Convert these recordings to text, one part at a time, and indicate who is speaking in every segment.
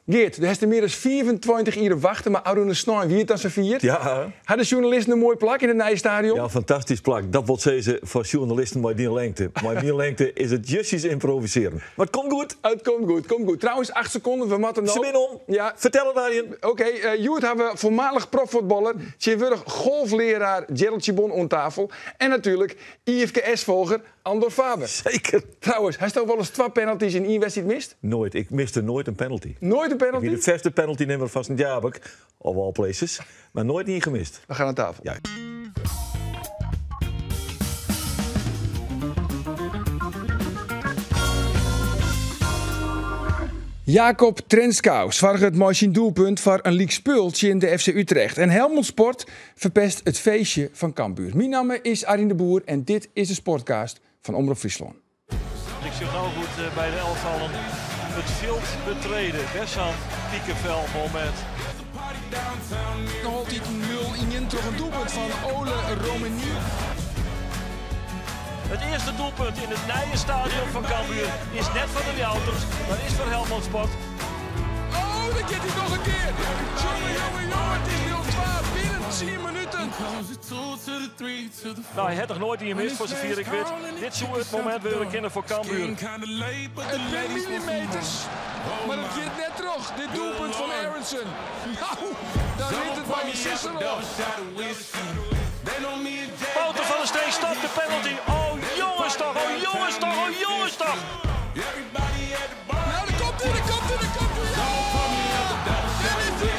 Speaker 1: Geert, er is meer dan 24 uur wachten, maar Arune Snoin, wie het dan zo viert?
Speaker 2: Ja.
Speaker 1: Had de journalisten een mooi plak in het nieuwe stadion?
Speaker 2: Ja, fantastisch plak. Dat wordt ze voor journalisten maar die lengte. Maar die lengte is het justjes improviseren. Maar het komt goed.
Speaker 1: Het komt goed. Trouwens, 8 seconden, we moeten nog...
Speaker 2: Ze winnen om.
Speaker 1: Ja.
Speaker 2: Vertel het aan je.
Speaker 1: Oké, Joert hebben we voormalig profvoetballer, tegenwoordig golfleraar Gerald Chibon aan tafel. En natuurlijk IFKS-volger Andor Faber.
Speaker 2: Zeker.
Speaker 1: Trouwens, hij heeft wel eens 2 penalties in één wedstrijd mist?
Speaker 2: Nooit. Ik miste nooit een penalty.
Speaker 1: Nooit een
Speaker 2: Ik
Speaker 1: penalty?
Speaker 2: ben de beste penalty nemer van St. Jabek. Of all places. Maar nooit niet gemist.
Speaker 1: We gaan aan tafel.
Speaker 2: Ja.
Speaker 1: Jacob Trenskau zwaar het mooi zijn doelpunt voor een league speeltje in de FC Utrecht. En Helmond Sport verpest het feestje van Cambuur. Mijn naam is Arjen de Boer en dit is de Sportcast van Omroep Friesland.
Speaker 3: Ik zie nou goed bij de elftallen het veld betreden. Bessan, Piekenvel moment.
Speaker 1: Nog altijd 0-1 toch een doelpunt van Ole Romani.
Speaker 3: Het eerste doelpunt in het Nijenstadion van Cambuur is net van de Jouters. Dat is voor Helmond Sport.
Speaker 1: Oh, dat gaat hij nog een keer. Jongen, het is 0-12 binnen 10 minuten.
Speaker 3: Nou, hij had toch nooit die mist voor zijn vier, ik weet. Dit is het moment weer een kinder voor Cambuur.
Speaker 1: Het bent millimeters. Maar het gaat net terug. Dit doelpunt van Aronson. Nou, dan wint het bij je sissen op.
Speaker 3: Wouter van der Steen stopt de penalty. Oh jongens toch.
Speaker 1: Nou, daar komt hij. Ja! Daar is hij.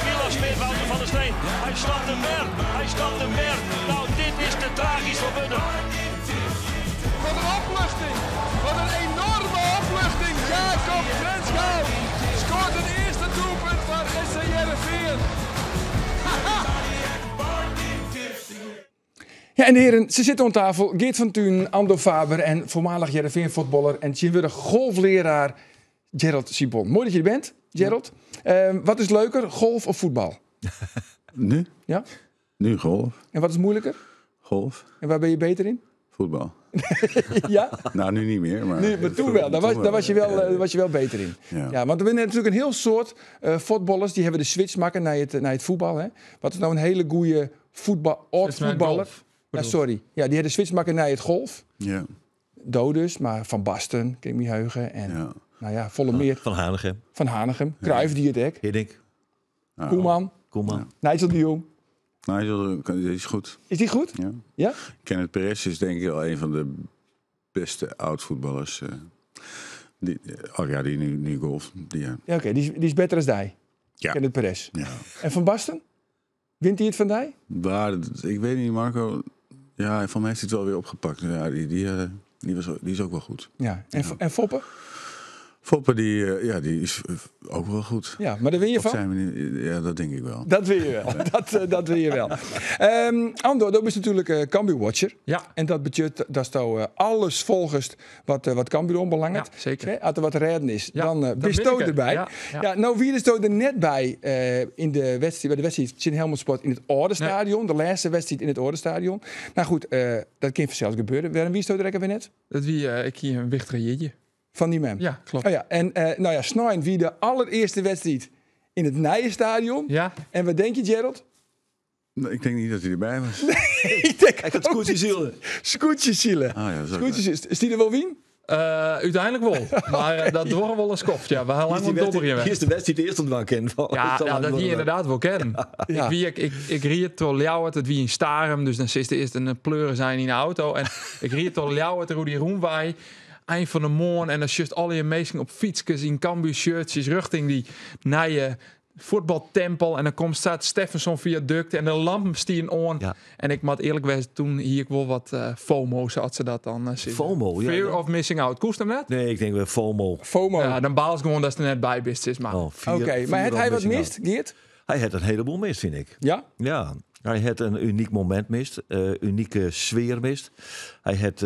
Speaker 3: Milos met Wouter van der Steen. Hij stapt hem weer. Nou, dit is te tragisch voor Budden.
Speaker 1: Wat een opluchting. Wat een enorme opluchting. Jacob Trenskau scoort het eerste doelpunt van SC Heerenveen. Ja, en heren, ze zitten aan tafel. Geert van Thun, Ando Faber en voormalig Heerenveen-voetballer en tegenwoordig golfleraar Gerald Chibon. Mooi dat je er bent, Gerald. Wat is leuker, golf of voetbal?
Speaker 4: Nu?
Speaker 1: Ja?
Speaker 4: Nu golf.
Speaker 1: En wat is moeilijker?
Speaker 4: Golf.
Speaker 1: En waar ben je beter in?
Speaker 4: Voetbal.
Speaker 1: Ja?
Speaker 4: Nou, nu niet meer. Maar,
Speaker 1: Nu, maar toen wel. Daar was je wel beter in.
Speaker 4: Ja.
Speaker 1: Ja, want er zijn natuurlijk een heel soort voetballers die hebben de switch maken naar het voetbal. Hè? Wat is nou een hele goede voetballer? Ja, sorry. Ja, die hebben de switch maken naar het golf.
Speaker 4: Ja.
Speaker 1: Dodus, maar Van Basten, kan ik me heugen. En
Speaker 4: Ja.
Speaker 1: nou ja, volle meer
Speaker 2: Van Hanegem.
Speaker 1: van Hanegem. Cruijff die het hek.
Speaker 2: Hiddink.
Speaker 4: Nou,
Speaker 1: Koeman.
Speaker 2: Koeman.
Speaker 1: Nigel de Jong.
Speaker 4: Nigel, die is goed.
Speaker 1: Is die goed?
Speaker 4: Ja.
Speaker 1: Ja?
Speaker 4: Kenneth Perez is denk ik wel een van de beste oud-voetballers. Die nu golf.
Speaker 1: Ja, oké. Die is beter als die.
Speaker 4: Ja.
Speaker 1: Kenneth Perez.
Speaker 4: Ja.
Speaker 1: En Van Basten? Wint hij het van die?
Speaker 4: Maar, ik weet niet, Marco. Ja, van mij heeft hij het wel weer opgepakt. Ja, die is ook wel goed.
Speaker 1: Ja. En Foppe?
Speaker 4: Foppe, die is ook wel goed.
Speaker 1: Ja, maar daar win je
Speaker 4: Op
Speaker 1: van?
Speaker 4: zijn manier, ja, dat denk ik wel.
Speaker 1: Dat wil je wel. Dat wil je wel. Ando, dat is natuurlijk Cambuur-watcher.
Speaker 5: Ja.
Speaker 1: En dat betekent dat je alles volgest wat Cambuur onbelangrijk.
Speaker 5: Ja, zeker.
Speaker 1: Hè, als er wat redden is,
Speaker 5: Ja,
Speaker 1: dan
Speaker 5: dan
Speaker 1: ben je
Speaker 5: ben ik er.
Speaker 1: erbij.
Speaker 5: Ja, ja.
Speaker 1: Ja, nou, wie is er net bij in de wedstrijd, bij de wedstrijd in Helmond Sport in het Oordenstadion. De laatste wedstrijd in het Oordenstadion. Nou goed, dat kan vanzelfs gebeuren. Wie is er weer net?
Speaker 5: Dat wie ik hier een wichtige jeetje.
Speaker 1: Van die mem.
Speaker 5: Ja, klopt.
Speaker 1: Oh ja, en nou ja, Snoin wie de allereerste wedstrijd in het Nijenstadion.
Speaker 5: Ja,
Speaker 1: En wat denk je, Gerald?
Speaker 4: Nee, ik denk niet dat hij erbij was.
Speaker 1: Ik denk
Speaker 2: Hij gaat goed zielen.
Speaker 1: Scootjeszielen.
Speaker 4: Ah, ja, dat is ook leuk.
Speaker 1: Is die er wel wien?
Speaker 5: uiteindelijk wel. Maar dat wordt wel een skoft. Ja, we gaan lang een dobber
Speaker 2: Hier is de wedstrijd de eerste wel kennen.
Speaker 5: Ja, dat wie inderdaad wel kennen.
Speaker 1: Ja.
Speaker 5: Ik riet door Ljouwert, het wie in Starem. Dus dan zit er eerst een pleuren zijn in de auto. En ik riet door Ljouwert, hoe die roemwaai. Eind van de morgen en dan just al je meesten op fietsjes in Cambuur shirtjes richting die nije voetbaltempel en dan komt staat Steffenson viaduct en de lampen stieren on.
Speaker 2: Ja.
Speaker 5: En ik moet eerlijk wezen, toen hier ik wel wat FOMO zat ze dat dan zitten.
Speaker 2: FOMO, ja.
Speaker 5: Fear of missing out. Koest hem net?
Speaker 2: Nee, ik denk wel FOMO.
Speaker 1: FOMO.
Speaker 5: Ja, dan baal ik gewoon dat ze er net bij best is. Maar
Speaker 2: Oh,
Speaker 1: Oké, maar heeft hij wat mist, Geert?
Speaker 2: Hij had een heleboel mist, vind ik.
Speaker 1: Ja?
Speaker 2: Ja, hij had een uniek moment mist. Unieke sfeer mist. Hij had...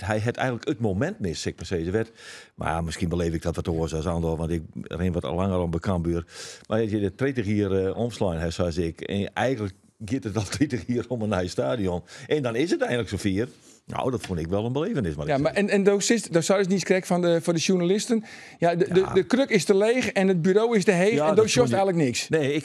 Speaker 2: hij had eigenlijk het moment mis, ik precies werd. Maar misschien beleef ik dat wat hoor zoals Andor, want ik ren wat al langer om bij Cambuur. Maar als je de 30 hier omslaan hebt, zoals ik, en eigenlijk gaat het al 30 hier om een nieuw stadion. En dan is het eigenlijk zo vier. Nou, dat vond ik wel een belevenis. Maar
Speaker 1: Ja, maar en daar zou je niet krijgen van de journalisten. Ja, de kruk is te leeg en het bureau is te heeg en daar shows eigenlijk niks.
Speaker 2: Nee,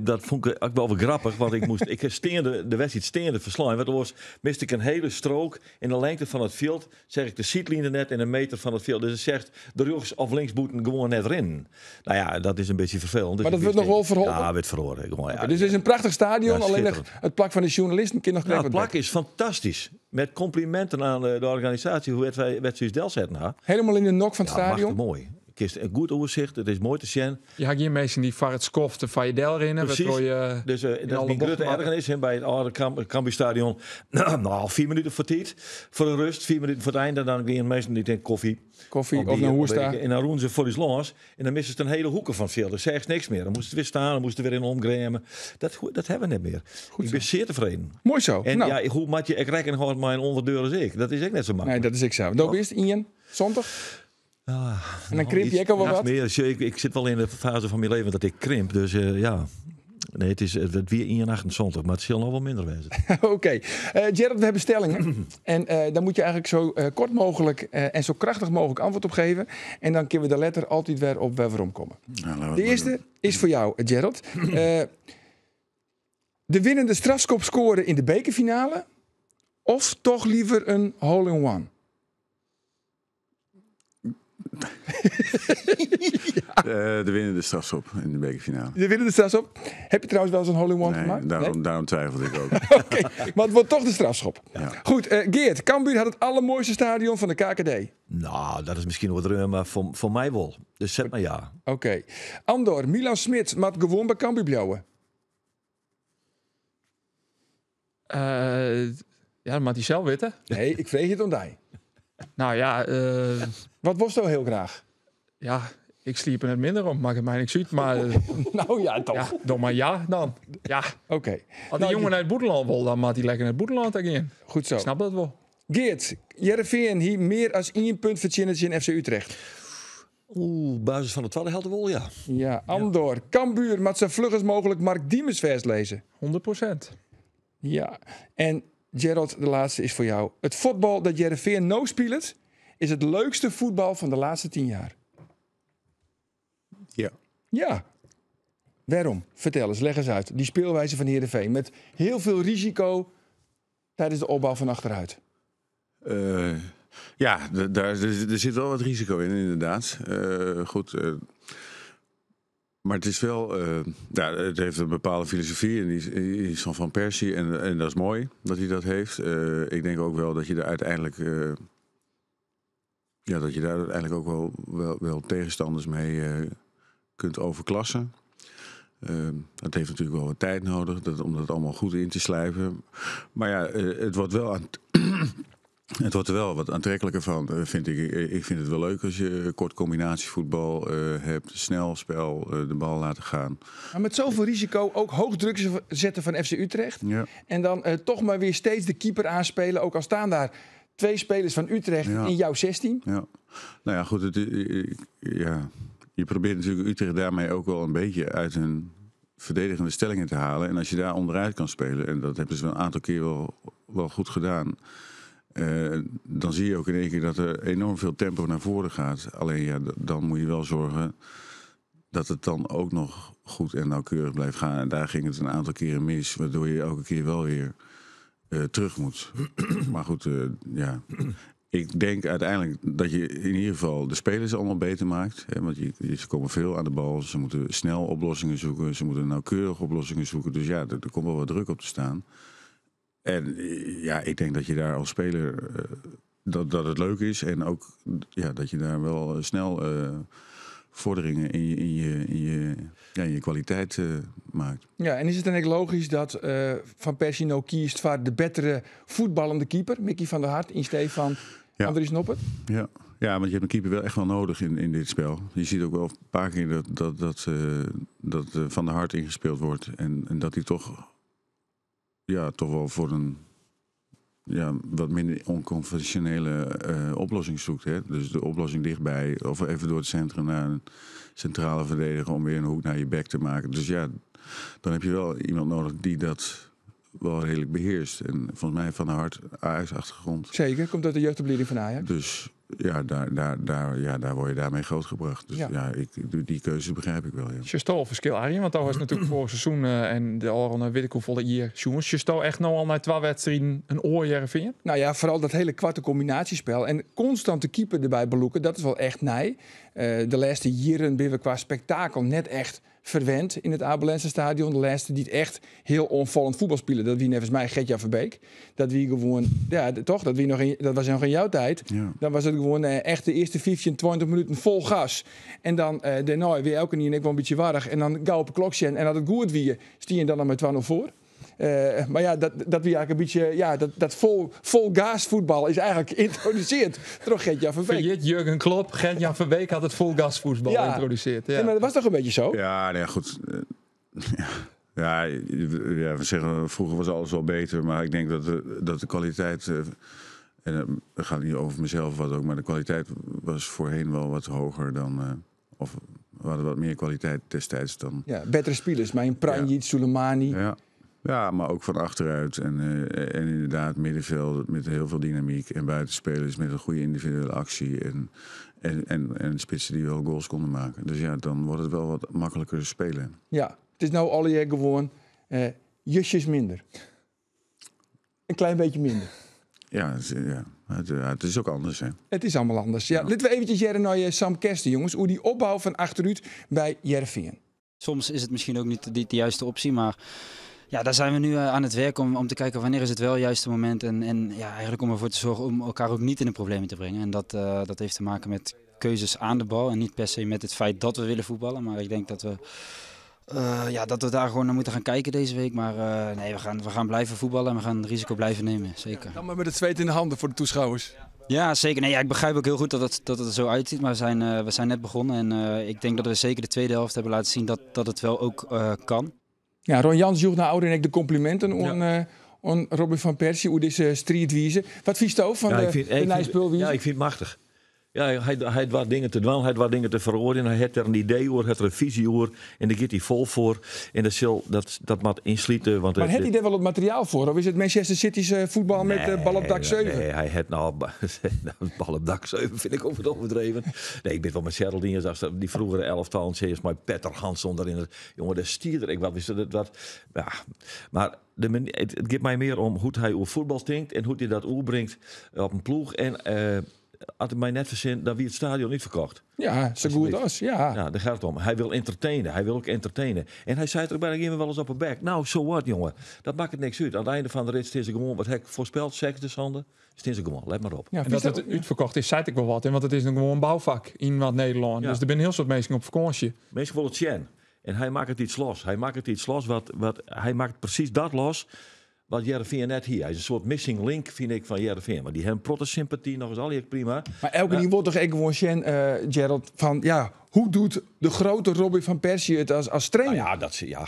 Speaker 2: dat vond ik ook wel weer grappig, want ik heb de wedstrijd steende verslaan. Want was miste ik een hele strook in de lengte van het veld, zeg ik de seatline net in een meter van het veld. Dus het zegt de rechts of links moeten gewoon net erin. Nou ja, dat is een beetje vervelend. Dus
Speaker 1: maar dat wordt nog wel verholpen?
Speaker 2: Ja, werd verhoren. Gewoon,
Speaker 1: Dus het is een prachtig stadion,
Speaker 2: Ja,
Speaker 1: alleen het plak van de journalisten kan nog
Speaker 2: het plak is fantastisch. Met complimenten aan de organisatie, hoe werd ze Del zetten. Nou?
Speaker 1: Helemaal in de nok van het stadion.
Speaker 2: Machtig mooi. Het is een goed overzicht, het is mooi te zien.
Speaker 5: Je hebt hier mensen die van het skoft de Fayadel rennen.
Speaker 2: Precies. Dus dat is een grote ergernis bij het oude Cambuurstadion. Nou, 4 minuten voor tijd. Voor de rust, 4 minuten voor het einde. Dan gaan mensen niet in koffie
Speaker 1: of naar Hoesta.
Speaker 2: En dan roen ze voor iets los. En dan missen ze een hele hoeken van het veld. Dus zegt niks meer. Dan moesten ze weer staan, dan moesten ze weer in omgremen. Dat hebben we niet meer. Ik ben zeer tevreden.
Speaker 1: Mooi zo.
Speaker 2: En ja, hoe maak je, ik reken gewoon mijn onderdeur als ik. Dat is ook net zo makkelijk.
Speaker 1: Nee, dat is ik zo. Dat is Ian, zondag. En dan krimp je ook al wel wat?
Speaker 2: Meer. Ik zit wel in de fase van mijn leven dat ik krimp. Dus ja... Nee, het weer 1,28, maar het zal nog wel minder wezen.
Speaker 1: Oké. Gerard, we hebben stellingen. En daar moet je eigenlijk zo kort mogelijk en zo krachtig mogelijk antwoord op geven. En dan kunnen we de letter altijd weer op waar we omkomen.
Speaker 4: Nou,
Speaker 1: de eerste is voor jou, Gerard. De winnende strafschop scoren in de bekerfinale? Of toch liever een hole-in-one?
Speaker 4: De winnende strafschop in de bekerfinale.
Speaker 1: De winnende strafschop. Heb je trouwens wel eens een hole-in-one gemaakt?
Speaker 4: Daarom twijfelde ik ook.
Speaker 1: Oké, maar het wordt toch de strafschop. Ja. Goed, Geert, Cambuur had het allermooiste stadion van de KKD.
Speaker 2: Nou, dat is misschien wat ruim, maar voor mij wel. Dus zet maar ja.
Speaker 1: Oké. Andor, Milan Smits maakt gewoon bij Cambuur blijven.
Speaker 5: Ja, dat moet hij zelf weten.
Speaker 1: Nee, ik vreeg het om die.
Speaker 5: Nou ja...
Speaker 1: Wat was nou heel graag?
Speaker 5: Ja, ik sliep er net minder om. Maak het mij niks uit, maar...
Speaker 1: nou ja, toch.
Speaker 5: Ja, dan maar ja, dan. Ja.
Speaker 1: Oké.
Speaker 5: Als die jongen naar het Boeteland wil, dan moet hij lekker naar het Boeteland gaan.
Speaker 1: Goed zo.
Speaker 5: Ik snap dat wel.
Speaker 1: Geert, Heerenveen hier meer als 1 punt verdiend in FC Utrecht.
Speaker 2: Basis van de tweede helft wel, ja.
Speaker 1: Ja, Andor. Cambuur moet zo vlug als mogelijk Mark Diemers vers lezen.
Speaker 5: 100%.
Speaker 1: Ja. En Gerald, de laatste is voor jou. Het voetbal dat Heerenveen nou speelt... is het leukste voetbal van de laatste 10 jaar.
Speaker 4: Ja.
Speaker 1: Ja. Waarom? Vertel eens, leg eens uit. Die speelwijze van Heerenveen met heel veel risico tijdens de opbouw van achteruit.
Speaker 4: Ja, er zit wel wat risico in, inderdaad. Goed. Maar het is wel... het heeft een bepaalde filosofie en die is van Persie. En dat is mooi dat hij dat heeft. Ik denk ook wel dat je er uiteindelijk... dat je daar uiteindelijk ook wel tegenstanders mee kunt overklassen. Dat heeft natuurlijk wel wat tijd nodig om dat allemaal goed in te slijpen. Maar ja, het wordt wel het wordt er wel wat aantrekkelijker van, vind ik. Ik vind het wel leuk als je kort combinatievoetbal hebt, snel spel, de bal laten gaan.
Speaker 1: Maar met zoveel risico ook hoog druk zetten van FC Utrecht. Ja. En dan toch maar weer steeds de keeper aanspelen, ook al staan daar 2 spelers van Utrecht in jouw 16.
Speaker 4: Ja. Nou ja, goed. Je probeert natuurlijk Utrecht daarmee ook wel een beetje uit hun verdedigende stellingen te halen. En als je daar onderuit kan spelen, en dat hebben ze wel een aantal keer wel goed gedaan... dan zie je ook in één keer dat er enorm veel tempo naar voren gaat. Alleen ja, dan moet je wel zorgen dat het dan ook nog goed en nauwkeurig blijft gaan. En daar ging het een aantal keren mis, waardoor je elke keer wel weer terug moet. Maar goed, ik denk uiteindelijk dat je in ieder geval de spelers allemaal beter maakt. Hè, want ze komen veel aan de bal, ze moeten snel oplossingen zoeken, ze moeten nauwkeurig oplossingen zoeken. Dus ja, er komt wel wat druk op te staan. En ja, ik denk dat je daar als speler dat het leuk is en ook dat je daar wel snel vorderingen in je kwaliteit maakt. Ja,
Speaker 1: en is het dan ook logisch dat Van Persie nou kiest voor de betere voetballende keeper, Mickey van der Hart, in steed van Andries Noppert?
Speaker 4: Ja, want je hebt een keeper wel echt wel nodig in dit spel. Je ziet ook wel een paar keer dat Van der Hart ingespeeld wordt en dat hij toch wel voor een wat minder onconventionele oplossing zoekt. Hè? Dus de oplossing dichtbij, of even door het centrum naar een centrale verdediger om weer een hoek naar je back te maken. Dus ja, dan heb je wel iemand nodig die dat wel redelijk beheerst. En volgens mij van de hart Ajax-achtergrond.
Speaker 1: Zeker, komt uit de jeugdopleiding van Ajax.
Speaker 4: Dus ja, daar word je daarmee grootgebracht. Dus die keuze begrijp ik wel. Ja.
Speaker 5: Justal verschil, Arjen, want dat was natuurlijk vorig seizoen en de al weet ik hoeveel hier jongens. Justal echt nou al na 12 wedstrijden een oorjaren vind je?
Speaker 1: Nou ja, vooral dat hele kwarte combinatiespel en constant de keeper erbij beloeken, dat is wel echt nij. De laatste jaren ben we qua spektakel net echt verwend in het Abelense stadion. De laatste die het echt heel onvallend voetbal spelen. Dat wie nevens mij Gert-Jan Verbeek. Dat wie gewoon, toch? Dat was nog in jouw tijd.
Speaker 4: Ja.
Speaker 1: Dan was het gewoon echt de eerste 15, 20 minuten vol gas. En dan daarna weer elke keer en ik wel een beetje warrig. En dan gauw op een klokje en dat het goed wie stien je dan met 2-0 voor. Maar ja, dat wie eigenlijk een beetje, dat vol gas voetbal is eigenlijk geïntroduceerd door Gert-Jan Verbeek.
Speaker 5: Jurgen Klopp, Gert-Jan Verbeek had het vol gas voetbal geïntroduceerd. Ja.
Speaker 1: Ja, maar dat was toch een beetje zo?
Speaker 4: Ja, nee, goed. Ja, we zeggen vroeger was alles wel beter, maar ik denk dat de kwaliteit, en dat gaat niet over mezelf wat ook, maar de kwaliteit was voorheen wel wat hoger dan, of we hadden wat meer kwaliteit destijds dan.
Speaker 1: Ja, betere spelers, maar een Pranjic, Soleimani.
Speaker 4: Ja, maar ook van achteruit en inderdaad middenveld met heel veel dynamiek en buitenspelers met een goede individuele actie en spitsen die wel goals konden maken. Dus ja, dan wordt het wel wat makkelijker spelen.
Speaker 1: Ja, het is nou alle jaar gewoon jusjes minder. Een klein beetje minder.
Speaker 4: Ja, het is ook anders, hè.
Speaker 1: Het is allemaal anders. Ja, laten we eventjes jaren naar Sam Kersten, jongens. Hoe die opbouw van achteruit bij Heerenveen.
Speaker 6: Soms is het misschien ook niet de juiste optie, maar ja, daar zijn we nu aan het werk om te kijken wanneer is het wel het juiste moment. En ja, eigenlijk om ervoor te zorgen om elkaar ook niet in de problemen te brengen. En dat heeft te maken met keuzes aan de bal en niet per se met het feit dat we willen voetballen. Maar ik denk dat we daar gewoon naar moeten gaan kijken deze week. Maar nee, we gaan blijven voetballen en we gaan het risico blijven nemen, zeker.
Speaker 1: Dan maar met het zweet in de handen voor de toeschouwers.
Speaker 6: Ja, zeker. Nee, ik begrijp ook heel goed dat het er zo uitziet. Maar we zijn net begonnen en ik denk dat we zeker de tweede helft hebben laten zien dat het wel ook kan.
Speaker 1: Ja, Ron Jans joeg naar ouder en ik de complimenten aan Robin van Persie, hoe deze streetwiezen. Wat vies je van de Nijspulwiezen?
Speaker 2: Ja, ik vind het machtig. Ja, hij had wat dingen te doen, hij had wat dingen te veroordelen. Hij had er een idee over, had er een visie over. En daar gaat hij vol voor. En dat moet inslieten. Want
Speaker 1: maar heeft hij daar wel het materiaal voor? Of is het Manchester City's voetbal met bal op dak 7?
Speaker 2: Nee, hij had bal op dak 7 vind ik overdreven. Nee, ik ben wel met Geraldine, als die vroegere elftal. Ze is maar Petter Hansson daarin. Jongen, de stier ik wat. Ja, maar het gaat mij meer om hoe hij over voetbal denkt. En hoe hij dat overbrengt op een ploeg. En had ik mij net verzin dat wie het stadion niet verkocht.
Speaker 1: Ja, zo goed als. Ja,
Speaker 2: daar gaat het om. Hij wil entertainen. Hij wil ook entertainen. En hij zei er bijna wel eens op een bek. Nou, so what, jongen. Dat maakt het niks uit. Aan het einde van de rit staan ze gewoon wat hek voorspeld. Seks de handen. Staan ze gewoon. Let maar op.
Speaker 5: Ja, en dat het uitverkocht is, zei ik wel wat. Want het is gewoon een bouwvak in wat Nederland. Ja. Dus er zijn heel soort mensen op vakantie.
Speaker 2: Mensen willen het zien. En hij maakt het iets los. Hij maakt precies dat los. Wat Heerenveen net hier. Hij is een soort missing link, vind ik, van Heerenveen. Maar die hebben protestsympathie nog eens al prima.
Speaker 1: Maar elke die wordt toch even gewoon zien, Gerald, van ja, hoe doet de grote Robin van Persie het als trainer?
Speaker 2: Nou ja, dat ze, ja.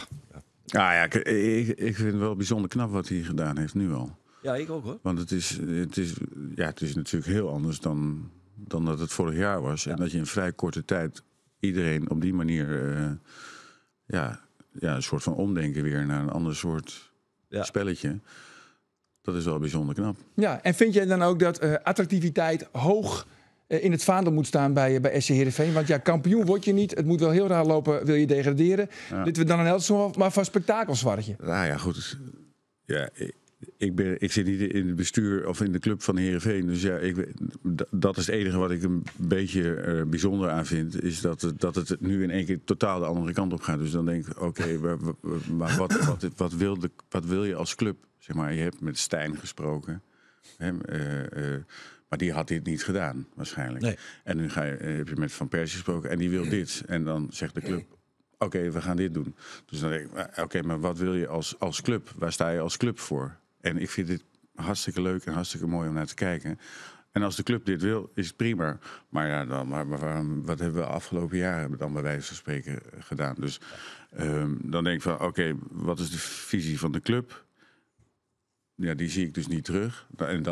Speaker 4: Ik vind het wel bijzonder knap wat hij gedaan heeft nu al.
Speaker 2: Ja, ik ook hoor.
Speaker 4: Want het is natuurlijk heel anders dan dat het vorig jaar was. Ja. En dat je in vrij korte tijd iedereen op die manier een soort van omdenken weer naar een ander soort spelletje. Dat is wel bijzonder knap. Ja,
Speaker 1: en vind jij dan ook dat attractiviteit hoog in het vaandel moet staan bij SC Heerenveen? Want ja, kampioen word je niet. Het moet wel heel raar lopen, wil je degraderen. Ja. Dit we dan een helft maar van spektakelswarretje.
Speaker 4: Nou ja, goed. Ja, ik zit niet in het bestuur of in de club van Heerenveen. Dus ja, dat is het enige wat ik een beetje bijzonder aan vind. Is dat het nu in één keer totaal de andere kant op gaat. Dus dan denk ik, oké, maar wat wil je als club? Zeg maar, je hebt met Stijn gesproken. Hè, maar die had dit niet gedaan, waarschijnlijk. Nee. En nu heb je met Van Persie gesproken en die wil dit. En dan zegt de club, oké, we gaan dit doen. Dus dan denk ik, oké, maar wat wil je als club? Waar sta je als club voor? En ik vind dit hartstikke leuk en hartstikke mooi om naar te kijken. En als de club dit wil, is het prima. Maar ja, wat hebben we afgelopen jaren dan bij wijze van spreken gedaan? Dus dan denk ik van, oké, wat is de visie van de club? Ja, die zie ik dus niet terug. En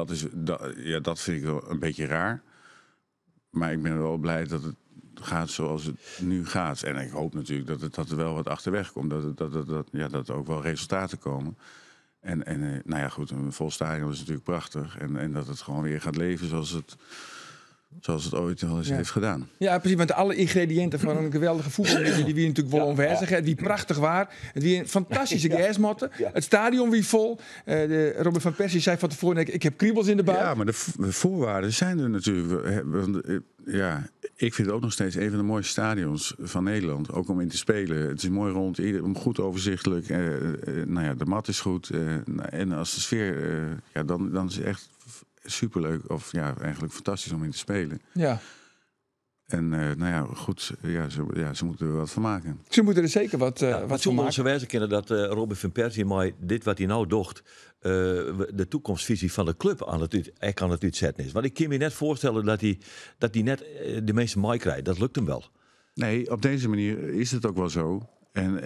Speaker 4: dat vind ik wel een beetje raar. Maar ik ben wel blij dat het gaat zoals het nu gaat. En ik hoop natuurlijk dat er wel wat achterweg komt. Dat er ook wel resultaten komen. En nou ja, goed, een vol stadion is natuurlijk prachtig. En dat het gewoon weer gaat leven zoals het ooit al eens heeft gedaan.
Speaker 1: Ja, precies. Want alle ingrediënten van een geweldige voetbalmanager die wie natuurlijk wel onverhezig. Het wie prachtig waar. Het wie een fantastische gasmotten. Het stadion wie vol. Robin van Persie zei van tevoren, ik heb kriebels in de buik.
Speaker 4: Ja, maar de voorwaarden zijn er natuurlijk. Ja, ik vind het ook nog steeds een van de mooiste stadions van Nederland. Ook om in te spelen. Het is mooi rond, goed overzichtelijk. Nou ja, de mat is goed. En als de sfeer, dan is het echt superleuk. Of ja, eigenlijk fantastisch om in te spelen.
Speaker 1: Ja.
Speaker 4: En nou ja, goed. Ze moeten er wat van maken.
Speaker 1: Ze moeten er zeker wat van maken.
Speaker 2: Ze wijzen kennen dat Robin van Persie, maar dit wat hij nou docht, de toekomstvisie van de club aan het uitzetten is. Want ik kan me net voorstellen dat hij net de meeste mooi krijgt. Dat lukt hem wel.
Speaker 4: Nee, op deze manier is het ook wel zo. En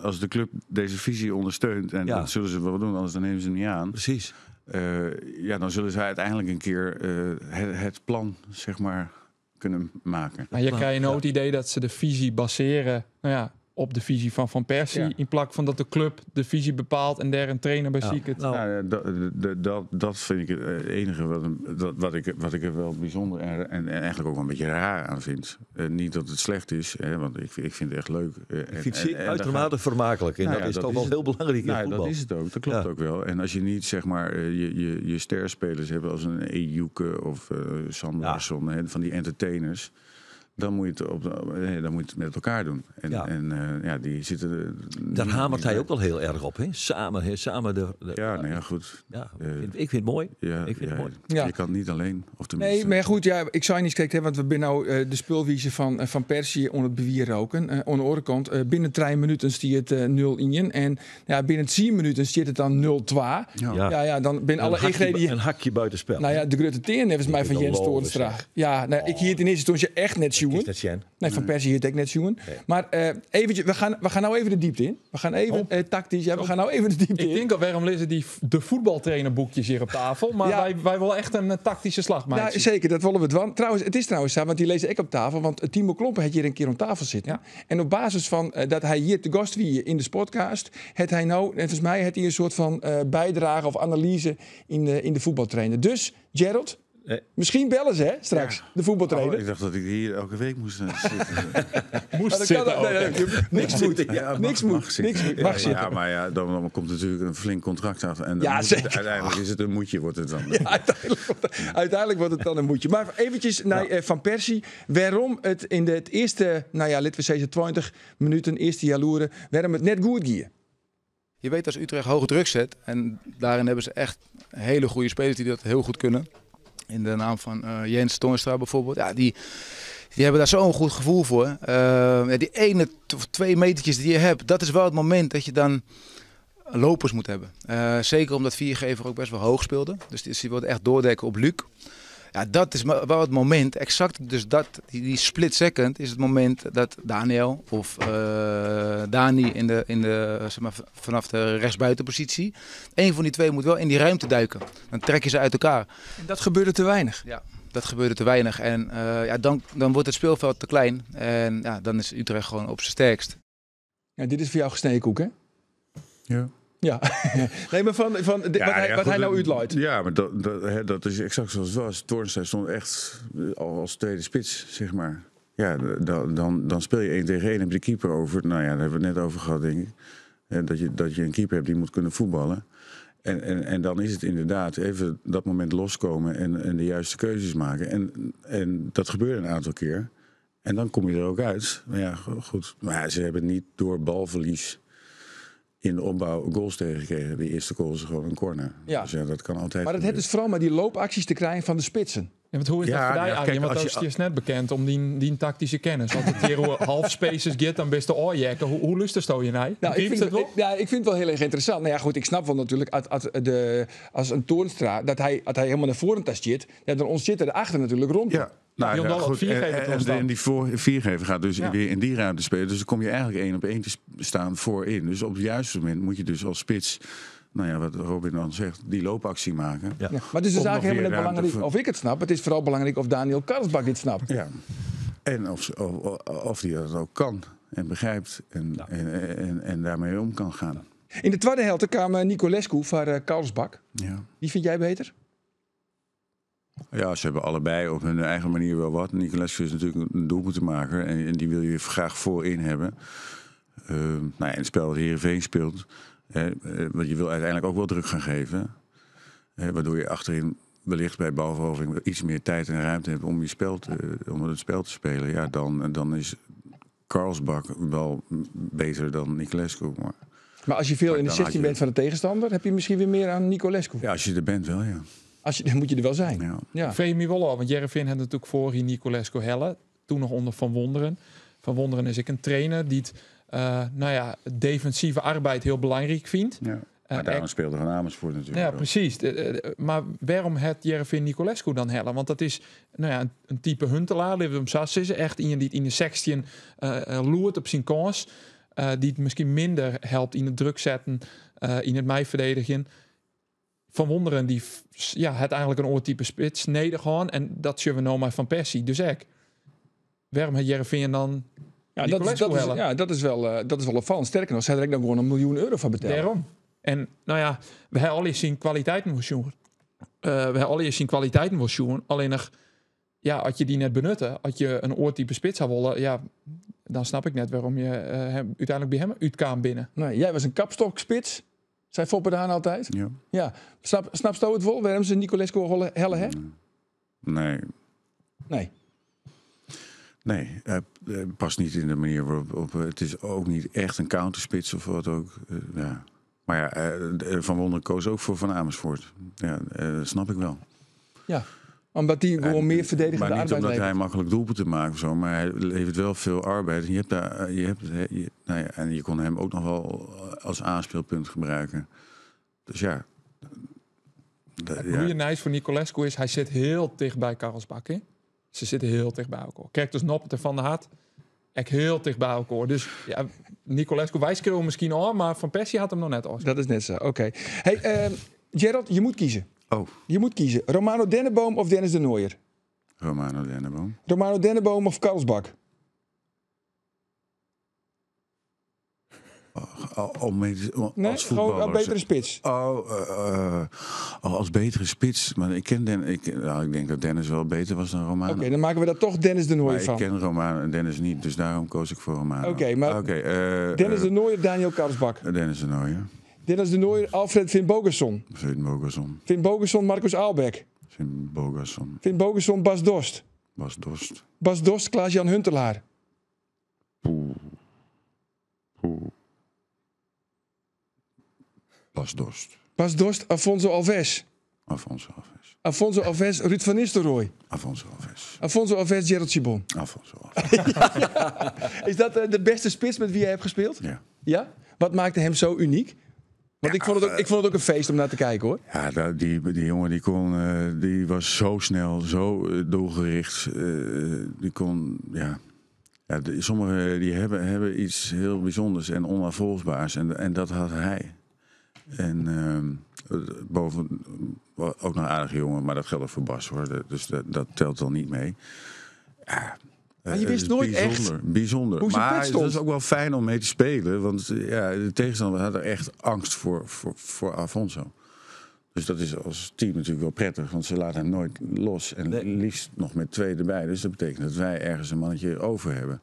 Speaker 4: als de club deze visie ondersteunt, en dat zullen ze wel doen, anders dan nemen ze hem niet aan.
Speaker 2: Precies.
Speaker 4: Dan zullen ze uiteindelijk een keer het plan, zeg maar, kunnen maken.
Speaker 5: Maar je krijgt nou het idee dat ze de visie baseren op de visie van Van Persie.
Speaker 1: Ja.
Speaker 5: In plaats van dat de club de visie bepaalt en daar een trainer bij ziet.
Speaker 4: Dat vind ik het enige wat ik er wel bijzonder en eigenlijk ook wel een beetje raar aan vind. Niet dat het slecht is, want ik vind het echt leuk.
Speaker 2: Ik vind het uitermate vermakelijk. En dat is toch wel heel belangrijk in voetbal.
Speaker 4: Dat is het ook, dat klopt ook wel. En als je niet, zeg maar, je sterspelers hebt als een Ejuke of Sanderson, van die entertainers, dan moet je het met elkaar doen. Die zitten.
Speaker 2: Daar hamert hij ook wel heel erg op, hè? Samen de.
Speaker 4: Goed.
Speaker 2: Ja, ik vind het mooi.
Speaker 4: Je kan het niet alleen. Of tenminste.
Speaker 1: Nee, maar goed, ik zou niet kijken, want we zijn nou de spulwiezen van Persie onder het bewier roken. Aan de andere kant, binnen 3 minuten stiert het 0 in. En binnen 10 minuten stiert het dan 0-2. Dan ben alle ingrediënten.
Speaker 2: Een hakje buitenspel.
Speaker 1: Nou ja, de grote teen heeft mij van Jens Toornstra. Ja, ik hier in eerste instantie echt net zien. Nee, Van Persie hier het net zien. Nee. Maar eventjes, we gaan nou even de diepte in. We gaan even tactisch. Ja, we gaan nou even de diepte in.
Speaker 5: Ik denk al, waarom lezen de voetbaltrainerboekjes hier op tafel? Maar wij willen echt een tactische slag maken.
Speaker 1: Ja, zeker, dat willen we het wel. Trouwens, het is trouwens zo, want die lezen ik op tafel. Want Timo Klompen had hier een keer op tafel zitten. Ja. En op basis van dat hij hier te gast wie in de podcast, had hij nou, en volgens mij had hij een soort van bijdrage of analyse in de voetbaltrainer. Dus, Gerald, misschien bellen ze, hè, straks, de voetbaltrainer.
Speaker 4: Ik dacht dat ik hier elke week moest
Speaker 1: zitten. Niks moet. Niks moet. Mag zitten.
Speaker 4: Ja, maar dan komt natuurlijk een flink contract af. En uiteindelijk is het een moetje, wordt het dan.
Speaker 1: Ja, uiteindelijk wordt het dan een moetje. Maar eventjes naar Van Persie. Waarom het in het eerste, laten we zeggen 20 minuten, eerste jaloeren, waarom het net goed ging?
Speaker 7: Je weet als Utrecht hoge druk zet. En daarin hebben ze echt hele goede spelers die dat heel goed kunnen. In de naam van Jens Toornstra bijvoorbeeld. Ja, die hebben daar zo'n goed gevoel voor. Die 1 of 2 metertjes die je hebt, dat is wel het moment dat je dan lopers moet hebben. Zeker omdat Viergever ook best wel hoog speelde. Dus die wilde echt doordekken op Luc. Ja, dat is wel het moment, exact dus die split second is het moment dat Daniel of Dani zeg maar, vanaf de rechtsbuitenpositie, één van die twee moet wel in die ruimte duiken. Dan trek je ze uit elkaar.
Speaker 1: En dat gebeurde te weinig.
Speaker 7: Ja, dat gebeurde te weinig. En dan wordt het speelveld te klein. En dan is Utrecht gewoon op zijn sterkst.
Speaker 1: Ja, dit is voor jou gesneden koek, hè?
Speaker 4: Ja.
Speaker 1: Ja, nee, maar wat hij nou uitluidt.
Speaker 4: Ja, maar dat is exact zoals het was. Toornstra stond echt als tweede spits, zeg maar. Ja, dan speel je 1 tegen 1, heb je de keeper over. Nou ja, daar hebben we het net over gehad, denk ik. Dat je een keeper hebt die moet kunnen voetballen. En dan is het inderdaad even dat moment loskomen en de juiste keuzes maken. En dat gebeurde een aantal keer. En dan kom je er ook uit. Maar ja, goed. Maar ze hebben niet door balverlies in de opbouw goals tegengekregen. De eerste goal is gewoon een corner. Ja. Dus dat kan altijd.
Speaker 1: Maar het heeft dus vooral maar die loopacties te krijgen van de spitsen.
Speaker 5: Ja, want hoe is dat voor jou, Arjen? Want dat is net bekend om die tactische kennis. Als het hier half spaces gaat, dan best de oorjekken. Hoe lust het je naar?
Speaker 1: Ik vind het wel heel erg interessant. Nou ja, goed, ik snap wel natuurlijk als een Toornstra dat hij helemaal naar voren zit, dan ons zit er achter natuurlijk rond.
Speaker 4: Ja. Goed. En die Viergever gaat dus weer in die ruimte spelen. Dus dan kom je eigenlijk 1 op 1 te staan voorin. Dus op het juiste moment moet je dus als spits, wat Robin dan zegt, die loopactie maken.
Speaker 1: Ja. Maar het is dus eigenlijk helemaal net belangrijk of ik het snap. Het is vooral belangrijk of Daniel Karlsbach dit snapt.
Speaker 4: Ja. En of hij dat ook kan en begrijpt en daarmee om kan gaan.
Speaker 1: In de tweede helft kwam Nicolescu van Karlsbak.
Speaker 4: Ja.
Speaker 1: Wie vind jij beter?
Speaker 4: Ja, ze hebben allebei op hun eigen manier wel wat. Nicolescu is natuurlijk een doelpuntenmaker en die wil je graag voorin hebben. In het spel dat Heerenveen speelt, want je wil uiteindelijk ook wel druk gaan geven. Waardoor je achterin wellicht bij balverovering iets meer tijd en ruimte hebt om het spel te spelen. Ja, dan is Karlsbak wel beter dan Nicolescu.
Speaker 1: Maar als je veel in de
Speaker 4: dan
Speaker 1: 16 bent van de tegenstander, heb je misschien weer meer aan Nicolescu.
Speaker 4: Ja, als je er bent wel, ja.
Speaker 1: Dan moet je er wel zijn.
Speaker 4: Ja.
Speaker 1: Ja.
Speaker 5: VMI wel al, want Jereveen had natuurlijk voor hier Nicolescu Helle. Toen nog onder Van Wonderen. Van Wonderen is ik een trainer die het defensieve arbeid heel belangrijk vindt.
Speaker 4: Ja. Maar daarom speelde Van Amersfoort natuurlijk.
Speaker 5: Ja,
Speaker 4: wel.
Speaker 5: precies. Maar waarom het Jereveen Nicolescu dan hellen? Want dat is een type Huntelaar. Die hem is echt iemand die in de 16 loert op zijn kans. Die het misschien minder helpt in het druk zetten, in het meiverdedigen. Van Wonderen die het eigenlijk een oortype spits nedergaan. En dat zullen we nou maar Van Persie. Dus waarom het Jereveen dan Nicolescu hellen?
Speaker 1: Dat is wel opvallend. Sterker nog, zij er ook nog gewoon €1 miljoen van betalen.
Speaker 5: Daarom. En we hebben al eens zien kwaliteiten wil zien. Alleen nog, als je die net benutten, als je een oortype spits zou willen, dan snap ik net waarom je uiteindelijk bij hem uitkwam binnen.
Speaker 1: Nee, jij was een kapstokspits, zei Foppe Daan altijd. Ja. Snap je het wel? Waarom ze Nicolescu hellen hè?
Speaker 4: Nee. Nee, past niet in de manier waarop. Het is ook niet echt een counterspits of wat ook. Maar Van Wonderen koos ook voor Van Amersfoort. Ja, dat snap ik wel.
Speaker 1: Ja, omdat die gewoon meer verdedigende
Speaker 4: maar niet
Speaker 1: arbeid
Speaker 4: omdat
Speaker 1: levert.
Speaker 4: hij makkelijk doelpunten maakt of zo, maar hij levert wel veel arbeid. En en je kon hem ook nog wel als aanspeelpunt gebruiken. Dus ja.
Speaker 5: Het goede nice voor Nicolescu is, hij zit heel dicht bij Karlsbak. Hè? Ze zitten heel dicht bij elkaar. Kijk, dus Noppert en Van der Hart, echt heel dicht bij elkaar. Dus Nicolescu, wij schreeuwen misschien al, maar Van Persie had hem nog net af.
Speaker 1: Dat is net zo, oké. Hey, Gerald, je moet kiezen.
Speaker 4: Oh.
Speaker 1: Je moet kiezen. Romano Denneboom of Dennis de Nooijer?
Speaker 4: Romano Denneboom.
Speaker 1: Romano Denneboom of Karlsbak?
Speaker 4: Als voetballer.
Speaker 1: Gewoon een betere spits.
Speaker 4: Als betere spits. Maar ik denk dat Dennis wel beter was dan Romano.
Speaker 1: Oké, dan maken we daar toch Dennis de Nooijer
Speaker 4: Maar
Speaker 1: van.
Speaker 4: ik ken Romano en Dennis niet, dus daarom koos ik voor Romano.
Speaker 1: Oké, maar Dennis de Nooijer, Daniel Karlsbak.
Speaker 4: Dennis de Nooijer.
Speaker 1: Dennis de Nooijer, Alfred Finn Bogason.
Speaker 4: Finn
Speaker 1: Bogason, Marcus Aalbeck. Finn Bogason, Bas Dost. Bas Dost, Klaas-Jan Huntelaar. Bas Dost, Afonso Alves. Afonso Alves, Ruud van Nistelrooy. Afonso Alves, Gerald Chibon. Is dat de beste spits met wie jij hebt gespeeld? Ja? Wat maakte hem zo uniek? Want ik vond het ook een feest om naar te kijken, hoor.
Speaker 4: Ja, die jongen die was zo snel, zo doelgericht. Die kon, sommigen die hebben iets heel bijzonders en onafvolgbaars. En dat had hij. En boven ook nog een aardige jongen, maar dat geldt ook voor Bas, hoor. Dus dat telt dan niet mee. Ja.
Speaker 1: Maar je wist nooit
Speaker 4: bijzonder.
Speaker 1: Hoe
Speaker 4: maar
Speaker 1: het
Speaker 4: is ook wel fijn om mee te spelen. Want de tegenstander had er echt angst voor Afonso. Dus dat is als team natuurlijk wel prettig. Want ze laten hem nooit los. En liefst nog met 2 erbij. Dus dat betekent dat wij ergens een mannetje over hebben.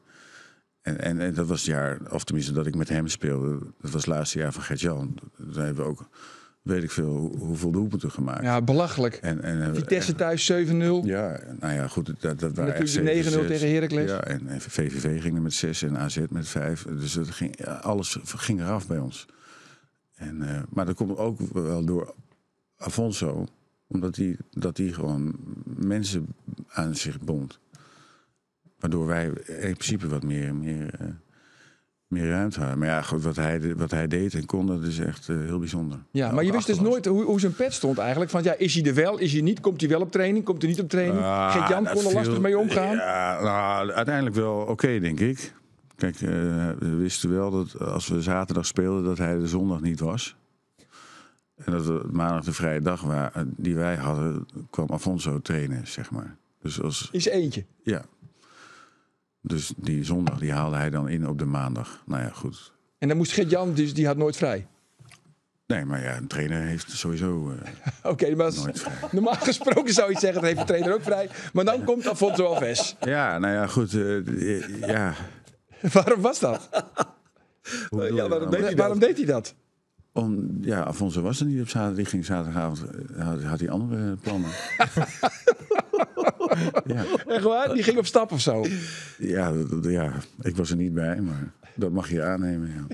Speaker 4: En dat was het jaar, of tenminste dat ik met hem speelde. Dat was het laatste jaar van Gert-Jan. Daar hebben we ook, weet ik veel, hoeveel doelpunten gemaakt.
Speaker 1: Ja, belachelijk. Vitesse thuis 7-0.
Speaker 4: Ja, nou ja, goed. Dat waren
Speaker 1: natuurlijk de 9-0 tegen Heracles.
Speaker 4: Ja, en VVV ging er met 6 en AZ met 5. Dus alles ging eraf bij ons. Maar dat komt ook wel door Afonso. Omdat hij gewoon mensen aan zich bond. Waardoor wij in principe wat meer ruimte hadden. Maar ja, goed, wat hij deed en kon, dat is echt heel bijzonder. Ja,
Speaker 1: maar je wist dus nooit hoe zijn pet stond eigenlijk. Van is hij er wel, is hij niet? Komt hij wel op training? Komt hij niet op training? Gert-Jan kon er lastig mee omgaan?
Speaker 4: Ja, nou, uiteindelijk wel oké, denk ik. Kijk, we wisten wel dat als we zaterdag speelden, dat hij de zondag niet was. En dat we maandag de vrije dag die wij hadden, kwam Afonso trainen, zeg maar. Dus
Speaker 1: is eentje?
Speaker 4: Ja. Dus die zondag die haalde hij dan in op de maandag. Nou ja, goed.
Speaker 1: En dan moest Gert-Jan, dus die had nooit vrij?
Speaker 4: Nee, maar ja, een trainer heeft sowieso
Speaker 1: Oké, maar
Speaker 4: nooit vrij.
Speaker 1: normaal gesproken zou je zeggen, dat heeft de trainer ook vrij. Maar dan komt Afonso Alves.
Speaker 4: Ja, nou ja, goed. Ja.
Speaker 1: Waarom was dat?
Speaker 4: Hoe bedoel
Speaker 2: ja,
Speaker 4: je
Speaker 2: waarom
Speaker 4: dan?
Speaker 2: deed hij
Speaker 1: Waarom deed hij dat?
Speaker 4: Ja, Afonso was er niet op zaterdag. Die ging zaterdagavond. Had hij andere plannen. Ja.
Speaker 1: Echt waar? Die ging op stap of zo?
Speaker 4: Ja, ik was er niet bij, maar dat mag je aannemen. Ja.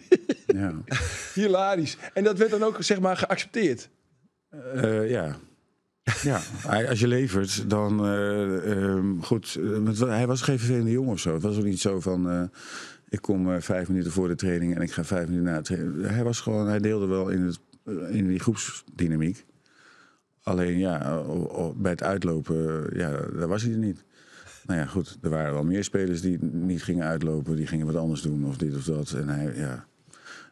Speaker 4: Ja.
Speaker 1: Hilarisch. En dat werd dan ook, zeg maar, geaccepteerd.
Speaker 4: Ja. Ja, als je levert, dan goed. Hij was geen vervelende jongen of zo. Het was ook niet zo van. Ik kom 5 minuten voor de training en ik ga 5 minuten na de training. Hij deelde wel in die groepsdynamiek. Alleen ja, bij het uitlopen, daar was hij er niet. Nou ja, goed. Er waren wel meer spelers die niet gingen uitlopen. Die gingen wat anders doen of dit of dat. En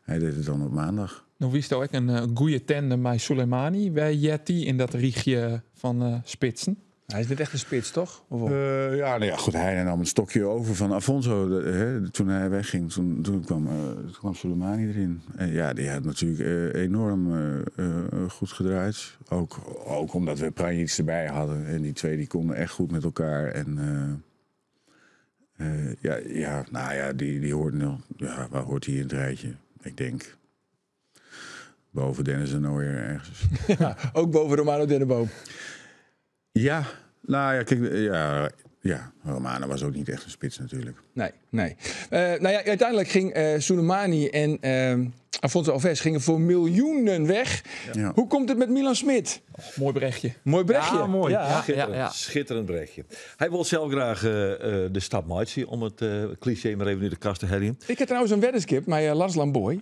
Speaker 4: hij deed het dan op maandag.
Speaker 5: Nou wist ook een goede tandem bij Soleimani bij Jetty in dat riegje van spitsen.
Speaker 1: Hij is niet echt een spits, toch? Of wel?
Speaker 4: Nou ja, goed. Hij nam een stokje over van Afonso. Toen hij wegging, toen kwam Soleimani erin. En ja, die had natuurlijk enorm goed gedraaid. Ook omdat we Pranjic erbij hadden. En die twee die konden echt goed met elkaar. En die hoort nog. Ja, waar hoort hij in het rijtje? Ik denk boven Dennis en Nooijer ergens.
Speaker 1: Ja, ook boven Romano Denneboom.
Speaker 4: Ja, nou ja, kijk, ja, Romano was ook niet echt een spits natuurlijk.
Speaker 1: Nee. Uiteindelijk ging Soleimani en Afonso Alves gingen voor miljoenen weg.
Speaker 4: Ja.
Speaker 1: Hoe komt het met Milan Smit?
Speaker 5: Mooi berichtje.
Speaker 1: Mooi berichtje.
Speaker 5: Ja, mooi.
Speaker 1: Ja.
Speaker 2: Schitterend berichtje. Hij wil zelf graag de stap maken om het cliché maar even nu de kast te herinneren.
Speaker 1: Ik had trouwens een weddenschap met Lars Lamboy.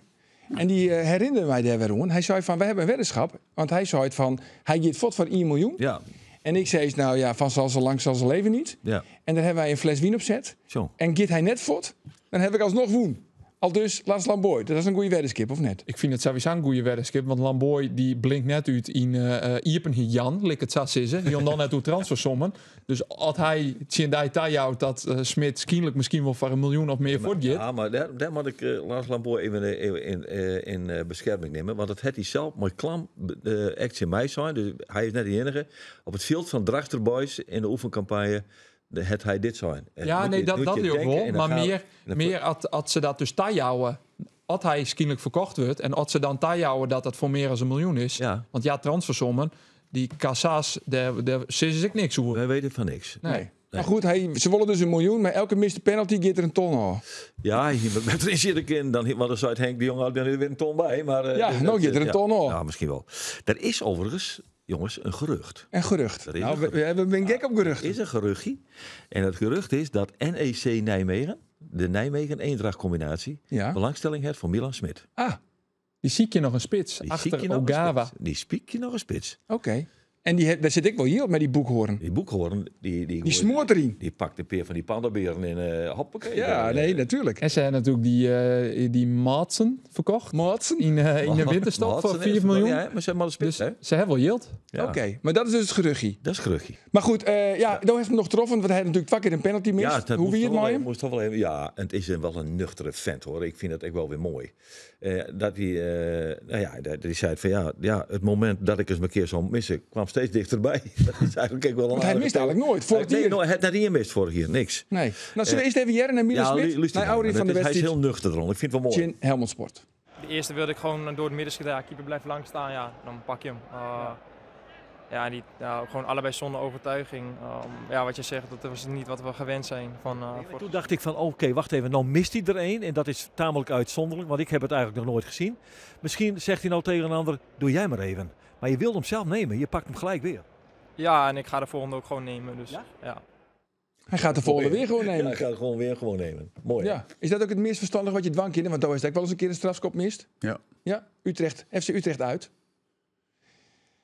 Speaker 1: En die herinnerde mij daar weer aan. Hij zei van, we hebben een weddenschap. Want hij zei van, hij gaat fort voor 1 miljoen.
Speaker 2: Ja.
Speaker 1: En ik zei, nou ja, van zo lang zal ze leven niet.
Speaker 2: Ja.
Speaker 1: En dan hebben wij een fles wien opzet.
Speaker 2: Zo.
Speaker 1: En gaat hij net fort, dan heb ik alsnog woen. Al dus Lars Lamboy. Dat is een goede weddenschap, of net?
Speaker 5: Ik vind het sowieso een goede weddenschap, want Lamboy die blinkt net uit in Iepen Jan, lik het zat zitten. Die dan net toe transfersommen. Dus als hij Tjendai houdt dat Smit misschien wel voor 1 miljoen of meer voortgeeft.
Speaker 2: Ja, maar daar moet ik Lars Lamboy even in bescherming nemen. Want dat had hij zelf mooi klam actie in mij zijn. Dus hij is net de enige. Op het veld van Drachterboys in de oefencampagne het hij dit zijn.
Speaker 5: Ja, nee, dat doe ook wel. Maar meer als ze dat dus houden, als hij kennelijk verkocht wordt en als ze dan houden dat het voor meer dan 1 miljoen is.
Speaker 2: Ja.
Speaker 5: Want ja, transfersommen, die kassa's, daar zitten ik niks over.
Speaker 2: Wij weten van niks.
Speaker 1: Nee. Maar goed, ze willen dus 1 miljoen, maar elke miste penalty gaat er een ton aan.
Speaker 2: Ja, met erin zit ik in. Dan want er zei Henk de Jong had er weer een ton bij. Maar,
Speaker 1: Ja, nou gaat er een ton aan.
Speaker 2: Ja, misschien wel. Er is overigens, jongens, een gerucht.
Speaker 1: En gerucht.
Speaker 2: Er is
Speaker 1: Nou,
Speaker 2: een gerucht.
Speaker 1: we hebben een gek op gerucht.
Speaker 2: Er is een geruchtje. En het gerucht is dat NEC Nijmegen, de Nijmegen-Eendracht combinatie,
Speaker 1: Ja.
Speaker 2: belangstelling heeft voor Milan Smit.
Speaker 1: Ah,
Speaker 5: Die zie je nog een spits
Speaker 2: Die
Speaker 5: achter
Speaker 2: ziek je nog een
Speaker 5: Ogawa.
Speaker 2: spits. Die spiek je nog een spits.
Speaker 1: oké. En daar zit ik wel hier op met die boekhoorn.
Speaker 2: Die boekhoorn,
Speaker 1: Die smoort erin.
Speaker 2: Die pakt een peer van die pandaberen en hoppakee.
Speaker 1: Ja, nee, natuurlijk.
Speaker 5: En ze hebben natuurlijk die Maatsen verkocht.
Speaker 1: Maatsen?
Speaker 5: In de winterstop voor 4 miljoen.
Speaker 2: Ja, maar ze hebben maar een spits,
Speaker 5: Dus
Speaker 2: hè?
Speaker 5: ze hebben wel yield.
Speaker 2: Ja.
Speaker 1: Oké, maar dat is dus het geruchtje.
Speaker 2: Dat is geruchtje.
Speaker 1: Maar goed, nou heeft hem nog getroffen, want hij had natuurlijk 2 keer een penalty mist.
Speaker 2: Ja,
Speaker 1: Hoe wie het mooi hem?
Speaker 2: moest toch wel even. Ja, en het is wel een nuchtere vent hoor. Ik vind het echt wel weer mooi. Dat hij zei van ja, het moment dat ik eens een keer zou missen, kwam steeds dichterbij. Dat is eigenlijk ook wel een
Speaker 1: Want hij mist eigenlijk nooit. Vorig
Speaker 2: Nee,
Speaker 1: jaar.
Speaker 2: hij had net niet mist vorig jaar, niks.
Speaker 1: Nee. Nou, zullen we eerst even jaren naar Milan Smit? Naar Auri van de
Speaker 2: Hij is
Speaker 1: wedstrijd.
Speaker 2: heel nuchter erom. Ik vind het wel mooi.
Speaker 1: Chin Helmond Sport.
Speaker 8: De eerste wilde ik gewoon door het midden schieten. Ja, keeper blijft lang staan, ja, dan pak je hem. Gewoon allebei zonder overtuiging. Wat je zegt, dat was niet wat we gewend zijn.
Speaker 9: Toen dacht ik van oké, wacht even, nou mist hij er één. En dat is tamelijk uitzonderlijk, want ik heb het eigenlijk nog nooit gezien. Misschien zegt hij nou tegen een ander, doe jij maar even. Maar je wilt hem zelf nemen, je pakt hem gelijk weer.
Speaker 8: Ja, en ik ga de volgende ook gewoon nemen. Dus, ja.
Speaker 1: Hij gaat de volgende weer gewoon
Speaker 2: Ja,
Speaker 1: nemen.
Speaker 2: hij gaat het gewoon nemen. Mooi. hè?
Speaker 1: Ja. Is dat ook het meest verstandig wat je dwang in? Want daar is het ook wel eens een keer een strafschop mist.
Speaker 4: Ja.
Speaker 1: Ja, Utrecht, FC Utrecht uit.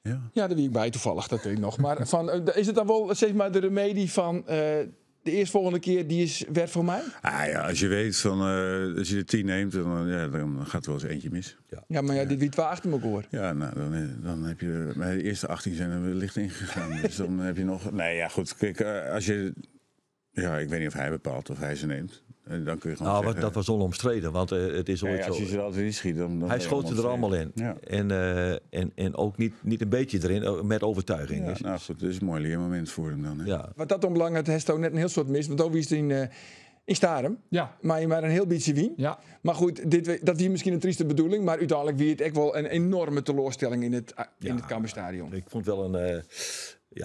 Speaker 4: Ja.
Speaker 1: Ja, daar wie ik bij toevallig, dat weet ik nog. Maar is het dan wel zeg maar de remedie van de eerstvolgende keer die is werd voor mij?
Speaker 4: Ah ja, als je weet van als je de 10 neemt, dan gaat er wel eens eentje mis.
Speaker 1: Ja, maar ja, dit wie 2 achter elkaar.
Speaker 4: Ja, nou, dan heb je bij de eerste 18 zijn er licht ingegaan. Dus dan heb je nog. Nee, ja, goed. Kijk, als je. Ja, ik weet niet of hij bepaalt of hij ze neemt. En dan kun je gewoon
Speaker 2: Nou,
Speaker 4: zeggen...
Speaker 2: dat was onomstreden, want het is ooit
Speaker 4: als je
Speaker 2: zo.
Speaker 4: ze altijd niet schiet, dan
Speaker 2: Hij schoot ze er allemaal in.
Speaker 4: Ja.
Speaker 2: En ook niet een beetje erin, met overtuiging.
Speaker 4: Ja,
Speaker 2: Dus-
Speaker 4: nou goed, dat is een mooi leermoment voor hem dan. Hè?
Speaker 2: ja.
Speaker 1: Wat dat ombelangrijk heeft ook net een heel soort mis. Want ook is het in Starem.
Speaker 5: Ja.
Speaker 1: Maar je maar een heel beetje wien.
Speaker 5: Ja.
Speaker 1: Maar goed, dat was misschien een trieste bedoeling. Maar uiteindelijk wie het echt wel een enorme teleurstelling in het Cambuurstadion.
Speaker 2: Ik vond wel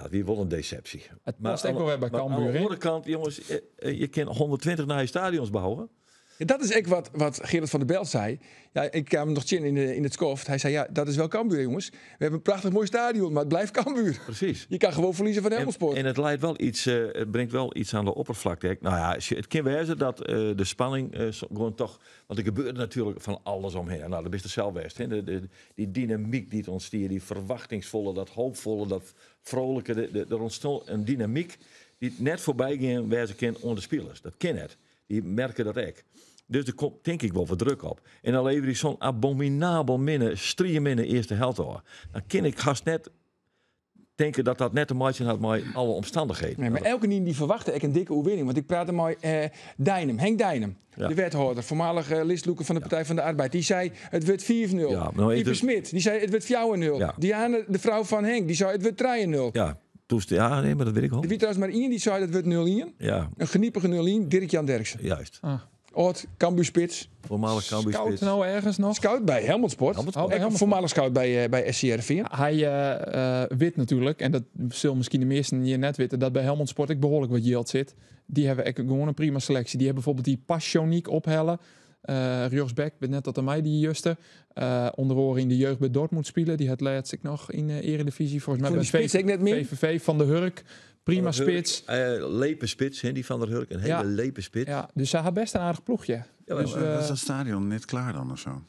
Speaker 2: die wel een deceptie.
Speaker 5: Het past ook wel weer bij
Speaker 2: maar
Speaker 5: Cambuur
Speaker 2: aan de
Speaker 5: in.
Speaker 2: andere kant, jongens, je kan 120 naar je stadions bouwen.
Speaker 1: Ja, dat is echt wat Gerrit van der Belt zei. Ja, ik kwam hem nog chin in het skoft. Hij zei, ja, dat is wel Cambuur, jongens. We hebben een prachtig mooi stadion, maar het blijft Cambuur.
Speaker 2: Precies.
Speaker 1: Je kan gewoon verliezen van Helmond Sport.
Speaker 2: En het leidt wel iets, het brengt wel iets aan de oppervlakte. Nou ja, het kan wezen dat de spanning gewoon toch... Want er gebeurde natuurlijk van alles omheen. Nou, dat is er zelf best. Hè? Die dynamiek die het ontstiert, die verwachtingsvolle, dat hoopvolle, dat vrolijke. Er ontstond een dynamiek die net voorbij ging wezen kan onder de spelers. Dat ken het. Die merken dat ook. Dus er komt denk ik wel wat druk op. En dan levert hij zo'n abominabel striem in de eerste helft hoor. Dan kan ik haast net denken dat dat net te maken had met alle omstandigheden.
Speaker 1: Nee, maar elke die verwachtte ik een dikke overwinning. Want ik praatte met Henk Dijnem, de wethouder, voormalig listloeker van de Partij van de Arbeid. Die zei, het wordt 4-0.
Speaker 2: Ja, nou,
Speaker 1: Ipe Smit, die zei, het wordt 4-0.
Speaker 2: Ja.
Speaker 1: Diane, de vrouw van Henk, die zei, het wordt 3-0.
Speaker 2: Ja, nee, maar dat weet ik wel.
Speaker 1: Er was trouwens maar één die zei, het wordt 0-1.
Speaker 2: Ja,
Speaker 1: Een geniepige 0-1, Dirk-Jan Derksen.
Speaker 2: juist.
Speaker 1: Oud Cambuurspits.
Speaker 2: Voormalig
Speaker 5: Scout
Speaker 2: Cambuurspits.
Speaker 5: nou ergens nog?
Speaker 1: Scout bij Helmond Sport.
Speaker 5: Oh, bij Helmond
Speaker 1: Voormalig scout bij SCRV.
Speaker 5: Hij weet natuurlijk, en dat zullen misschien de meesten hier net weten, dat bij Helmond Sport ook behoorlijk wat yield zit. Die hebben echt gewoon een prima selectie. Die hebben bijvoorbeeld die Passioniek ophellen. Rjorsbeck, weet net dat aan mij die juiste. Onder andere in de jeugd bij Dortmund spelen. Die had laatst ik nog in de Eredivisie. Volgens mij
Speaker 1: Voor
Speaker 5: bij
Speaker 1: die spits ik net meer.
Speaker 5: VVV van de Hurk. Prima spits.
Speaker 2: Lepe spits, die van der Hurk. Een hele lepe spits.
Speaker 5: Ja, dus hij had best een aardig ploegje.
Speaker 2: Ja,
Speaker 5: Dus,
Speaker 4: Was dat stadion net klaar dan of zo?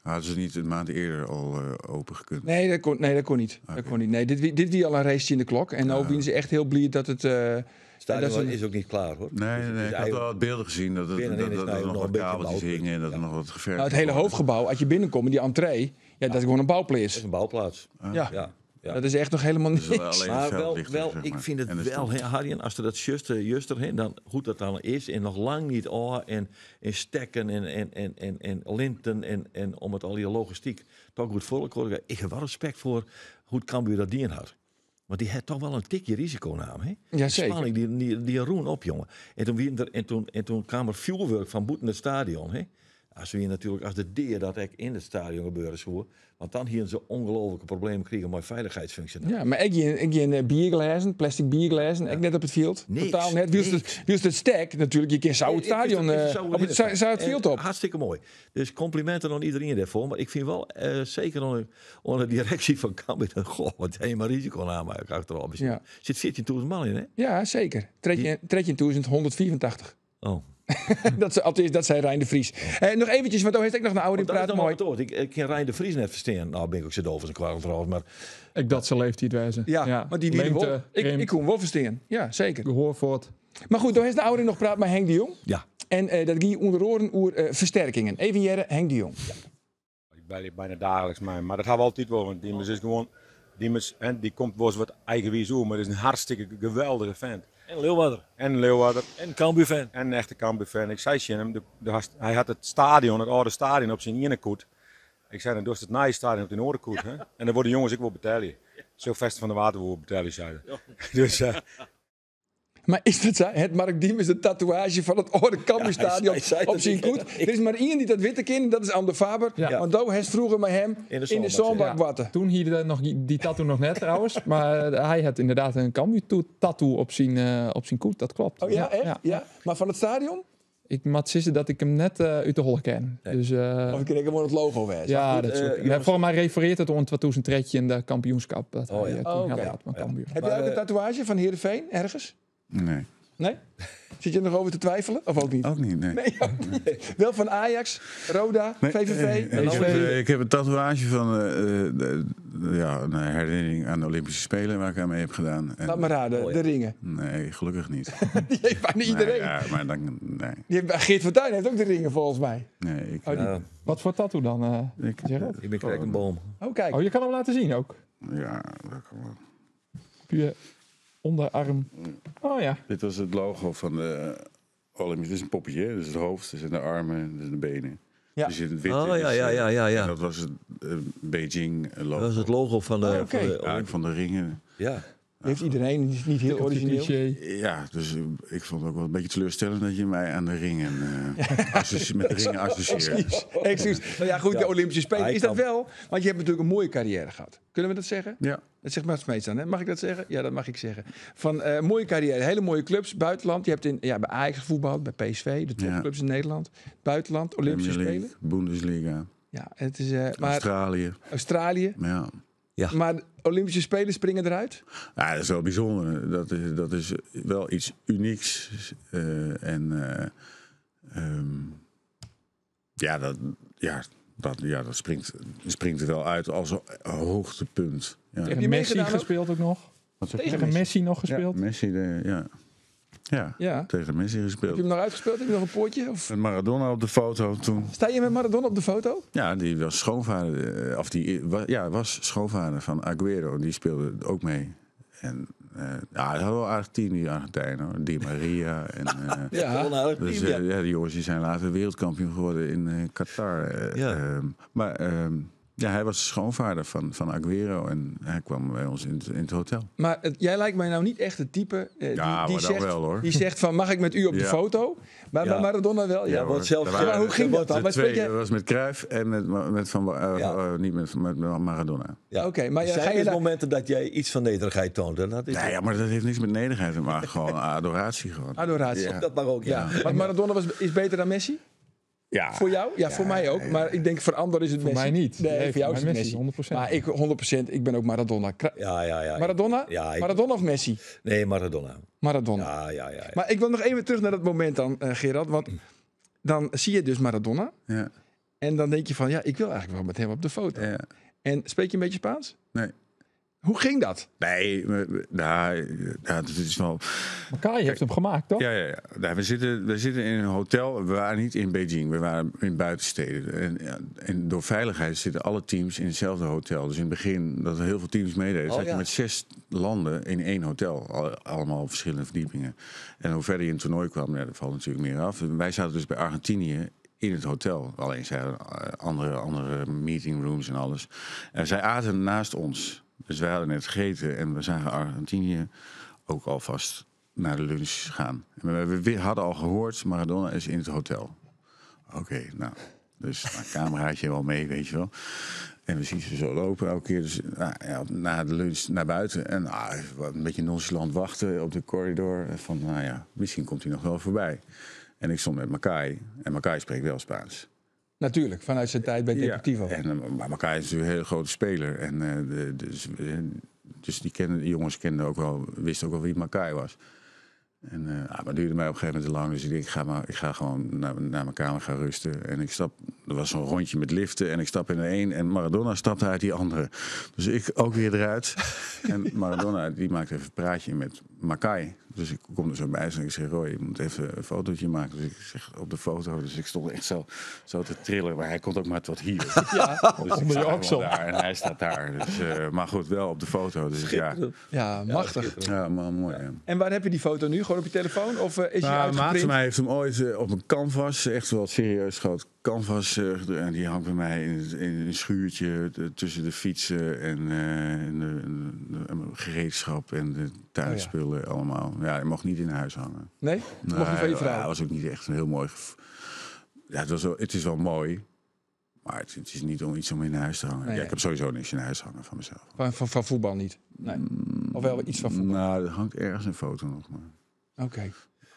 Speaker 4: Hadden ze niet een maand eerder al open gekund?
Speaker 1: Nee, dat kon niet.
Speaker 4: Oké.
Speaker 1: Dat kon niet. Nee, dit wie al een race in de klok. En nou zijn ze echt heel blij dat het...
Speaker 2: Het stadion
Speaker 1: dat
Speaker 2: is ook niet klaar hoor.
Speaker 4: Nee, ik had wel wat beelden gezien dat
Speaker 2: Binnenin is
Speaker 4: er
Speaker 2: nou
Speaker 4: nog
Speaker 2: nog
Speaker 4: wat
Speaker 2: een beetje
Speaker 4: kabeltjes
Speaker 2: bouwpunt.
Speaker 4: hingen en dat er nog wat geverfd
Speaker 1: Nou, het hele
Speaker 4: kon worden.
Speaker 1: hoofdgebouw, als je binnenkomt, die entree, dat is gewoon een
Speaker 2: Dat
Speaker 1: bouwplaats.
Speaker 2: is een bouwplaats.
Speaker 1: Ja.
Speaker 2: Ja.
Speaker 1: Dat is echt nog helemaal
Speaker 4: Dus
Speaker 1: niks.
Speaker 4: alleen het
Speaker 2: Maar
Speaker 4: veld ligt er,
Speaker 2: wel
Speaker 4: zeg
Speaker 2: ik
Speaker 4: maar.
Speaker 2: vind het
Speaker 4: En de
Speaker 2: wel,
Speaker 4: stoel.
Speaker 2: Harjen, als er dat juster heen, dan goed dat dan is. En nog lang niet en stekken en linten en om het al die logistiek toch goed voor te krijgen. Ik heb wel respect voor hoe het Cambuur dat dien had. Want die had toch wel een tikje risiconaam, hè?
Speaker 1: Ja,
Speaker 2: De
Speaker 1: zeker.
Speaker 2: spanning die roen op, jongen. En toen kwam er vuurwerk van boeten het stadion, hè? Als we hier natuurlijk, als de deer dat ik in het stadion gebeuren zou, want dan hier ze ongelofelijke problemen kregen met veiligheidsfunctie.
Speaker 1: Ja, maar ik geen bierglazen, plastic bierglazen, ik net op het veld.
Speaker 2: Niks,
Speaker 1: Totaal net. Wie is het stek natuurlijk, je kan zo het stadion op het veld op.
Speaker 2: Hartstikke mooi. Dus complimenten aan iedereen daarvoor. Maar ik vind wel, zeker onder de directie van Cambuur, goh, wat helemaal risico aan achterop.
Speaker 1: Ja.
Speaker 2: Zit 14.000 man in, hè?
Speaker 1: Ja, zeker. 13.184.
Speaker 2: Oh.
Speaker 1: dat zei Rijn de Vries. Nog eventjes, want daar heeft ik nog een oude in
Speaker 2: Dat is
Speaker 1: praat.
Speaker 2: nog
Speaker 1: Mooi.
Speaker 2: maar het ik kan Rijn de Vries net verstaan. Nou ben ik ook zo doof als een kwaad trouwens. Maar
Speaker 5: Ik dat ze leeftijd wijzen.
Speaker 1: Ja, maar die winnen wel.
Speaker 5: Lengte,
Speaker 1: Ik
Speaker 5: krimp,
Speaker 1: kon wel verstaan. Ja, zeker.
Speaker 5: Gehoorvoort.
Speaker 1: Maar goed, daar heeft de oude nog praat met Henk de Jong.
Speaker 2: ja.
Speaker 1: En dat ging onder oren oer versterkingen. Even jaren, Henk de Jong.
Speaker 10: Ik ben bijna dagelijks mee, maar dat gaan we altijd wel. Want Diemers is gewoon, die komt wel eens wat eigenwijs over, maar is een hartstikke geweldige fan.
Speaker 9: En Leeuwarder.
Speaker 10: En Leeuwarder.
Speaker 9: En Cambuur-fan.
Speaker 10: En een echte Cambuur-fan. Ik zei tegen hem, hij had het stadion, het oude stadion op zijn ene koet. Ik zei, dan doe je het nieuwe stadion op de andere koet. Hè? En dan worden de jongens ook wel betalen. Zo Vesten van de Waterwoord betalen, zeiden. Dus
Speaker 1: Maar is dat zo? Het Mark Diem is de tatoeage van het oude Cambuurstadion
Speaker 2: hij zei
Speaker 1: op
Speaker 2: dat
Speaker 1: zijn
Speaker 2: ik-
Speaker 1: koet. Er is maar één die dat witte kent, dat is Ander Faber.
Speaker 5: Ja.
Speaker 1: Want daar heeft vroeger met hem
Speaker 2: In de
Speaker 1: in de
Speaker 2: zonnebad,
Speaker 1: zonnebak watten.
Speaker 5: Toen hier nog die tattoo nog net trouwens. Maar hij had inderdaad een Cambuur-tattoo op zijn koet. Dat klopt.
Speaker 1: Oh ja, echt? Ja. Maar van het stadion?
Speaker 5: Ik moet zeggen dat ik hem net uit de holle ken.
Speaker 2: Nee.
Speaker 5: Dus,
Speaker 1: Of ik kreeg gewoon het logo wijs.
Speaker 5: ja,
Speaker 2: goed,
Speaker 5: dat soort.
Speaker 2: jongens.
Speaker 5: Ja, volgens mij refereert het om 2003 in de kampioenschap. Dat
Speaker 2: Oh,
Speaker 5: hij
Speaker 2: ja.
Speaker 5: toen
Speaker 1: Oh,
Speaker 5: had
Speaker 1: oké.
Speaker 5: gehad met Cambuur.
Speaker 1: Heb jij ook een tatoeage van Heerenveen ergens?
Speaker 4: Nee,
Speaker 1: Nee? Zit je er nog over te twijfelen? Of ook niet?
Speaker 4: ook niet. Nee.
Speaker 1: Nee, ook niet. Wel van Ajax, Roda, VVV.
Speaker 4: Ik heb een tatoeage van een herinnering aan de Olympische Spelen waar ik aan mee heb gedaan. En-
Speaker 1: Laat maar raden, de ringen.
Speaker 4: Nee, gelukkig niet.
Speaker 1: Die heeft bijna iedereen.
Speaker 4: Nee, ja, maar dan, nee.
Speaker 1: Die heeft, Geert van Tuin heeft ook de ringen volgens mij.
Speaker 4: Nee, ik,
Speaker 1: Oh, die-
Speaker 5: Wat voor tattoo dan?
Speaker 4: ik,
Speaker 5: Gerard?
Speaker 2: Ik ben krijg een boom.
Speaker 1: Oh, kijk.
Speaker 5: Oh, je kan hem laten zien ook.
Speaker 4: ja, dat kan wel.
Speaker 5: Op je onderarm. Oh ja.
Speaker 4: Dit was het logo van de Olympisch, het is een poppetje. Hè? Dus het hoofd, dus de armen, dus de benen.
Speaker 1: Ja.
Speaker 4: Dus in het wit.
Speaker 2: Ja.
Speaker 4: Dat was het Beijing logo.
Speaker 2: Dat was het logo van de...
Speaker 4: Van de ringen.
Speaker 2: Ja.
Speaker 1: Heeft iedereen, die is niet heel origineel.
Speaker 4: Ja, dus ik vond het ook wel een beetje teleurstellend dat je mij aan de ringen met de ringen associeert.
Speaker 1: Excuus. Nou ja, goed, de Olympische Spelen. Is dat wel? Want je hebt natuurlijk een mooie carrière gehad. Kunnen we dat zeggen?
Speaker 4: Ja.
Speaker 1: Dat zegt Mats Smeets dan, hè? Mag ik dat zeggen? Ja, dat mag ik zeggen. Van mooie carrière, hele mooie clubs, buitenland. Je hebt bij Ajax gevoetbald, bij PSV, de topclubs in Nederland. Buitenland, Olympische Spelen.
Speaker 4: Bundesliga.
Speaker 1: Ja, het is... Australië.
Speaker 4: Ja.
Speaker 1: Maar de Olympische Spelen springen eruit?
Speaker 4: Ja, dat is wel bijzonder. Dat is wel iets unieks. Dat springt er wel uit als een hoogtepunt. Ja.
Speaker 5: Heb je Messi gespeeld ook nog? Tegen Messi nog gespeeld?
Speaker 4: Ja, Messi, tegen Messi gespeeld.
Speaker 1: Heb je hem nog uitgespeeld? Heb je nog een poortje? Of?
Speaker 4: Met Maradona op de foto toen.
Speaker 1: Sta je met Maradona op de foto?
Speaker 4: Ja, die was schoonvader. Was schoonvader van Aguero. Die speelde ook mee. En hij had wel aardig team, die Argentijnen. Di Maria. En, die jongens die zijn later wereldkampioen geworden in Qatar. Hij was schoonvader van Aguero en hij kwam bij ons in het hotel.
Speaker 1: Maar jij lijkt mij nou niet echt het type die zegt van mag ik met u op de foto? Maar bij Maradona wel. Ja, maar hoe ging dat dan?
Speaker 4: Dat was met Cruyff en niet met Maradona.
Speaker 2: Ja.
Speaker 1: Oké, maar
Speaker 2: zijn er momenten dat jij iets van nederigheid toont?
Speaker 4: Maar dat heeft niks met nederigheid te maken. Gewoon adoratie.
Speaker 1: Adoratie.
Speaker 2: Ja. Dat mag ook, ja.
Speaker 1: Maar Maradona is beter dan Messi?
Speaker 4: Ja.
Speaker 1: Voor jou? Ja, voor mij ook. Maar ik denk voor anderen is het Messi.
Speaker 5: Voor mij niet.
Speaker 1: Nee, voor jou is het Messi.
Speaker 5: 100%.
Speaker 1: Maar ik 100%, ik ben ook Maradona.
Speaker 2: Ja.
Speaker 1: Maradona?
Speaker 2: Ja,
Speaker 1: Maradona of Messi?
Speaker 2: Nee, Maradona.
Speaker 1: Ja. Maar ik wil nog even terug naar dat moment dan, Gerard. Want dan zie je dus Maradona. Ja. En dan denk je van, ik wil eigenlijk wel met hem op de foto. Ja. En spreek je een beetje Spaans?
Speaker 4: Nee.
Speaker 1: Hoe ging dat?
Speaker 4: Nee, dat is wel...
Speaker 5: Makai heeft hem gemaakt, toch?
Speaker 4: Ja. We zitten in een hotel. We waren niet in Beijing, we waren in buitensteden. En door veiligheid zitten alle teams in hetzelfde hotel. Dus in het begin, dat er heel veel teams meededen, zat je met 6 landen in 1 hotel. Allemaal op verschillende verdiepingen. En hoe verder je in het toernooi kwam, dat valt natuurlijk meer af. Wij zaten dus bij Argentinië in het hotel. Alleen zij hadden andere meetingrooms en alles. En zij aten naast ons. Dus wij hadden net gegeten en we zagen Argentinië ook alvast naar de lunch gaan. En we hadden al gehoord, Maradona is in het hotel. Oké, nou, dus een cameraatje wel mee, weet je wel. En we zien ze zo lopen elke keer. Dus na de lunch naar buiten. En een beetje nonchalant wachten op de corridor. Van, misschien komt hij nog wel voorbij. En ik stond met Makai. En Makai spreekt wel Spaans.
Speaker 1: Natuurlijk, vanuit zijn tijd bij Deportivo.
Speaker 4: Maar Makai is natuurlijk een hele grote speler. En dus de jongens wisten ook wel wie Makai was. En maar het duurde mij op een gegeven moment te lang. Dus ik denk, ik ga gewoon naar mijn kamer gaan rusten. En er was zo'n rondje met liften. En ik stap in de een. En Maradona stapte uit die andere. Dus ik ook weer eruit. En Maradona, die maakte even een praatje met Makai. Dus ik kom er zo bij en ik zeg, Roy, je moet even een fotootje maken. Dus ik zeg op de foto. Dus ik stond echt zo te trillen. Maar hij komt ook maar tot hier.
Speaker 5: Ja,
Speaker 4: dus ik sta gewoon daar en hij staat daar. Dus, maar goed, wel op de foto. Dus
Speaker 1: ja, machtig.
Speaker 4: Ja, maar mooi. Ja.
Speaker 1: En waar heb je die foto nu? Gewoon op je telefoon? Of is hij
Speaker 4: uitgeprint? Een maat van mij heeft hem ooit op een canvas, echt wel serieus groot canvas. En die hangt bij mij in een schuurtje tussen de fietsen en de gereedschap en de tuinspullen allemaal. Ja, hij mocht niet in huis hangen.
Speaker 1: Nee? Mocht niet van je vrouw?
Speaker 4: Ja, was ook niet echt een heel mooi... Ja, het is wel mooi, maar het is niet om iets om in huis te hangen. Nee, ik heb sowieso niks in huis hangen van mezelf.
Speaker 1: Van voetbal niet? Nee. Of wel iets van voetbal?
Speaker 4: Nou, er hangt ergens een foto nog maar.
Speaker 1: Oké.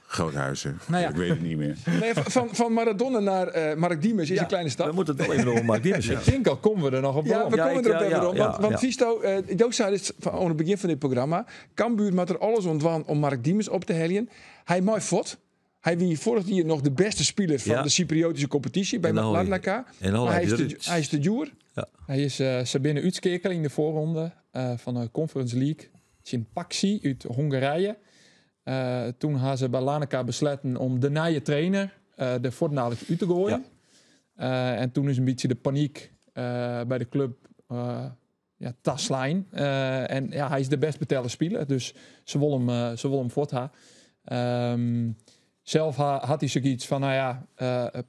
Speaker 4: Groot huis, hè? Ik weet het niet meer.
Speaker 1: Nee, van Maradona naar Mark Diemers is een kleine stap.
Speaker 2: We moeten het wel even over Mark Diemers hebben.
Speaker 5: Ik denk al komen we er nog op rond.
Speaker 1: Ja, we komen er op even rond. Want Visto, Joost zei het aan het begin van dit programma. Cambuur moet er alles ontwan om Mark Diemers op te helien. Hij mooi fot. Hij wie vorig jaar nog de beste speler van de Cypriotische competitie bij Larnaca. Hij is de Joer.
Speaker 5: Ja. Hij is Sabine Uitskekel in de voorronde van de Conference League. In Paxi uit Hongarije. Toen hadden ze bij Larnaca besloten om de nieuwe trainer de voortdurend uit te gooien. Ja. En toen is een beetje de paniek bij de club taslijn. En hij is de best betaalde speler, dus ze willen hem voortgaan. Zelf had hij zoiets van,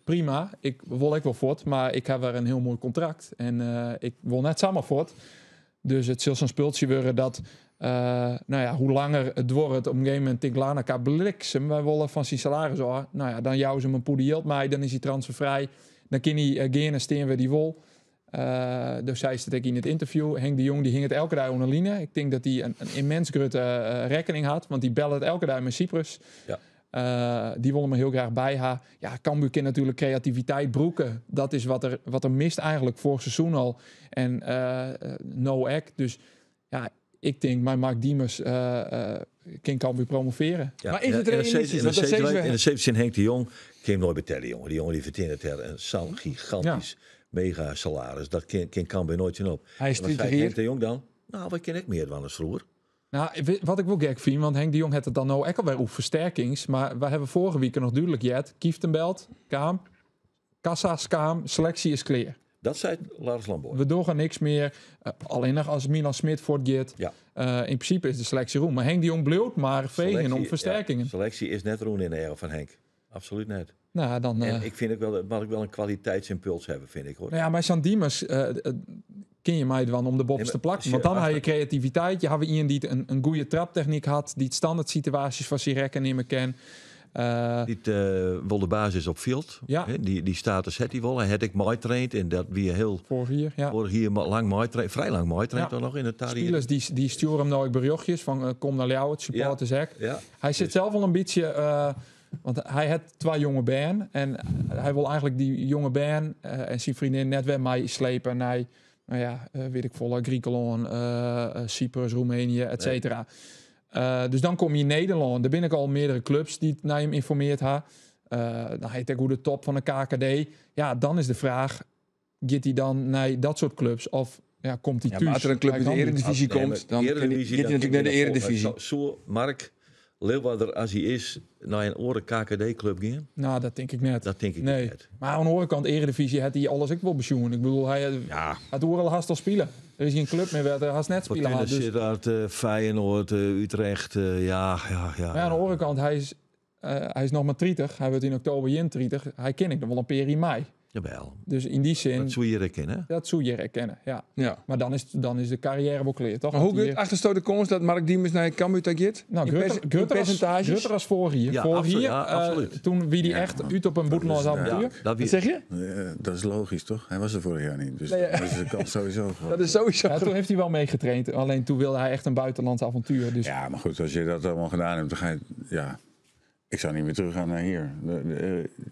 Speaker 5: prima, ik wil voort, maar ik heb weer een heel mooi contract. En ik wil net samen voort. Dus het zal zo'n spultje worden dat, hoe langer het wordt, op een gegeven moment denk Larnaca bliksem, wij willen van zijn salaris hoor. Dan jouw ze hem een poedield mee, dan is hij transfervrij. Dan kan hij gerne steen waar die wil. Dus zei ze het in het interview. Henk de Jong die hing het elke dag onder line. Ik denk dat hij een immens grote rekening had, want die bellen het elke dag met Cyprus. Ja. Die willen me heel graag bij haar. Ja, Cambuur kan natuurlijk creativiteit broeken. Dat is wat er mist eigenlijk vorig seizoen al. En no act. Dus ja, ik denk, mijn Mark Diemers kan Cambuur promoveren.
Speaker 2: Ja.
Speaker 1: Maar is het realistisch?
Speaker 2: In de 17 Henk de Jong kan nooit betellen, jongen. Die jongen die verdient het een zo'n gigantisch mega salaris. Dat kan Cambuur nooit zien op.
Speaker 1: Hij is
Speaker 2: Henk de Jong dan? Nou, wat ken ik meer dan als vroeger?
Speaker 5: Nou, wat ik wel gek vind, want Henk de Jong had het dan nou ook alweer over versterkings. Maar we hebben vorige week nog duidelijk jet. Kieftenbelt, Kaam, Kassa's Kaam, selectie is clear.
Speaker 2: Dat zei Lars Lamboy.
Speaker 5: We doen niks meer. Alleen nog als Milan Smit voortgeeft. Ja. In principe is de selectie roem. Maar Henk de Jong bleef maar vegen om versterkingen.
Speaker 2: Ja, selectie is net roen in de ere van Henk. Absoluut net.
Speaker 5: Nou, dan,
Speaker 2: en ik vind ook wel een kwaliteitsimpuls hebben, vind ik hoor.
Speaker 5: Nou ja, maar San Dimas ken je mij dan om de bobs te plakken. Want dan heb je creativiteit. Je hebt iemand die een goede traptechniek had. Die het standaard situaties van zijn rekken nemen kan.
Speaker 2: Die wil de basis op veld.
Speaker 5: Ja.
Speaker 2: Die status had hij wel. Hij had ik mooi traind en dat weer heel vorig hier lang mooi traind, vrij lang mooi traind dan nog in het
Speaker 5: spelers die sturen hem nou ook berichtjes van kom naar jou, het supporters hek. Ja. Hij zit zelf wel een beetje. Want hij had 2 jonge band en hij wil eigenlijk die jonge band en zijn vriendin net weer mij slepen naar, weet ik veel, Griekenland, Cyprus, Roemenië, et cetera. Dus dan kom je in Nederland. Daar ben ik al meerdere clubs die naar hem informeerd hebben. Dan heet hij hoe de top van de KKD. Ja, dan is de vraag, gaat hij dan naar dat soort clubs of komt hij thuis?
Speaker 1: Maar als er een club in de Eredivisie komt, dan gaat hij natuurlijk naar de Eredivisie.
Speaker 2: Zo, Mark Leeuwarder, als hij is, naar een oren KKD-club gaan?
Speaker 5: Nou, dat denk ik net.
Speaker 2: Dat denk ik niet.
Speaker 5: Maar aan de andere kant, Eredivisie had hij alles ook wel pensioen. Ik bedoel, hij had oren haast al spelen. Er is geen club meer waar hij haast net spelen had.
Speaker 2: Dus uit Feyenoord, Utrecht, ja.
Speaker 5: Maar aan de andere kant, hij is nog maar 30. Hij wordt in oktober 31. Hij ken ik nog wel een per in mei.
Speaker 2: Jawel.
Speaker 5: Dus in die zin...
Speaker 2: Dat zou je herkennen.
Speaker 5: Dat zou je herkennen, ja. Maar dan is de carrière wel klaar, toch?
Speaker 1: Maar hoe gaat achterstoot de komst dat Mark Diemers naar Cambuur gaat?
Speaker 5: Nou, Grutter als voor hier.
Speaker 2: Ja,
Speaker 5: voor hier,
Speaker 2: absoluut.
Speaker 5: toen wie die echt uit op een boeteloos avontuur.
Speaker 1: Wat zeg je?
Speaker 4: Dat is logisch, toch? Hij was er vorig jaar niet. Dus dat is de kans sowieso.
Speaker 1: Dat is sowieso.
Speaker 5: Ja, toen heeft hij wel meegetraind. Alleen toen wilde hij echt een buitenlands avontuur. Dus.
Speaker 4: Ja, maar goed, als je dat allemaal gedaan hebt, dan ga je... Ja. Ik zou niet meer terug gaan naar hier.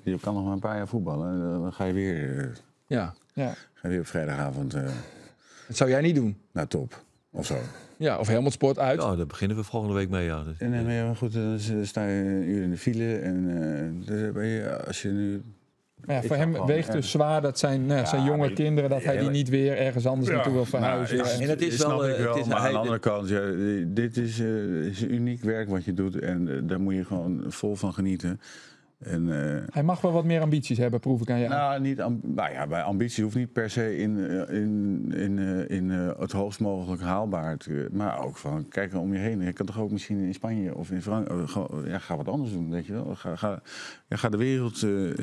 Speaker 4: Je kan nog maar een paar jaar voetballen. Dan ga je weer...
Speaker 1: Ga
Speaker 4: je weer op vrijdagavond...
Speaker 1: dat zou jij niet doen?
Speaker 4: Naar top, of zo.
Speaker 1: Ja, of Helmond Sport uit.
Speaker 2: Ja, daar beginnen we volgende week mee, ja. Dus,
Speaker 4: nee, maar goed, dan sta je een uur in de file. En als je nu...
Speaker 5: Ja, voor hem weegt dus zwaar dat zijn jonge kinderen... dat hij die niet weer ergens anders naartoe wil verhuizen.
Speaker 2: En het is wel...
Speaker 4: maar aan de andere kant, dit is uniek werk wat je doet. En daar moet je gewoon vol van genieten. En,
Speaker 5: hij mag wel wat meer ambities hebben, proef ik aan jou.
Speaker 4: Nou, bij ambitie hoeft niet per se in het hoogst mogelijk haalbaar. Maar ook van, kijk om je heen. Je kan toch ook misschien in Spanje of in Frankrijk... ga wat anders doen, weet je wel. Ga de wereld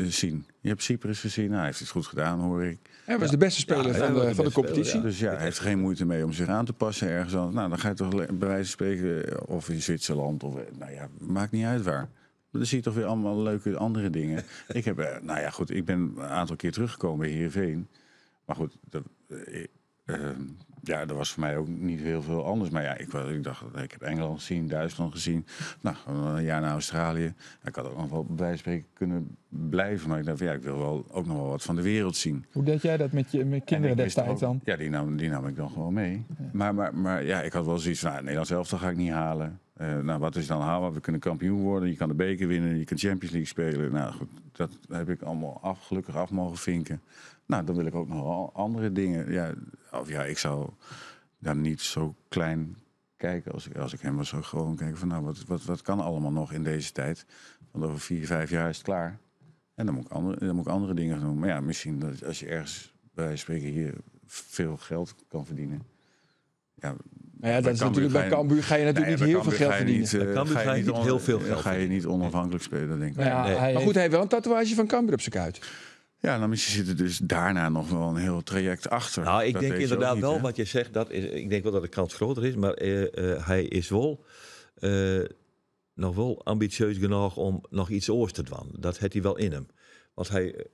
Speaker 4: zien. Je hebt Cyprus gezien. Nou, hij heeft het goed gedaan, hoor ik.
Speaker 1: Hij was de beste speler van de competitie.
Speaker 4: Dus hij heeft geen moeite mee om zich aan te passen ergens anders. Nou, dan ga je toch bij wijze van spreken... of in Zwitserland, of maakt niet uit waar. Dan zie je toch weer allemaal leuke andere dingen. Ik ben een aantal keer teruggekomen bij Heerenveen. Maar goed, er was voor mij ook niet heel veel anders. Maar ik dacht, ik heb Engeland gezien, Duitsland gezien. Nou, een jaar naar Australië. Ik had ook nog wel bij wijze van spreken kunnen blijven. Maar ik dacht, ik wil wel ook nog wel wat van de wereld zien.
Speaker 5: Hoe deed jij dat met kinderen destijds dan?
Speaker 4: Ja, die nam ik dan gewoon mee. Ja. Maar ik had wel zoiets van, Nederland zelf ga ik niet halen. Wat is dan halen? We kunnen kampioen worden. Je kan de beker winnen. Je kan Champions League spelen. Nou goed, dat heb ik allemaal gelukkig af mogen vinken. Nou, dan wil ik ook nog wel andere dingen. Ik zou dan niet zo klein kijken als ik hem was. Zo gewoon kijken van, wat kan allemaal nog in deze tijd? Want over 4-5 jaar is het klaar. En dan moet ik andere dingen doen. Maar misschien dat als je ergens bij spreken hier veel geld kan verdienen. Ja,
Speaker 1: Ja, dat is natuurlijk bij Cambuur ga je natuurlijk niet heel veel geld verdienen.
Speaker 2: Bij Cambuur ga je niet heel veel geld
Speaker 4: ga je niet onafhankelijk spelen, denk ik.
Speaker 1: Ja,
Speaker 2: Nee.
Speaker 1: maar goed, hij heeft wel een tatoeage van Cambuur op zijn kuit.
Speaker 4: Ja, dan zit er dus daarna nog wel een heel traject achter.
Speaker 2: Nou, ik
Speaker 4: Dat
Speaker 2: denk
Speaker 4: weet je
Speaker 2: inderdaad
Speaker 4: ook niet,
Speaker 2: wel
Speaker 4: hè?
Speaker 2: wat je zegt. Ik denk wel dat de kans groter is. Maar hij is wel nog wel ambitieus genoeg om nog iets oors te doen. Dat heeft hij wel in hem. Want hij,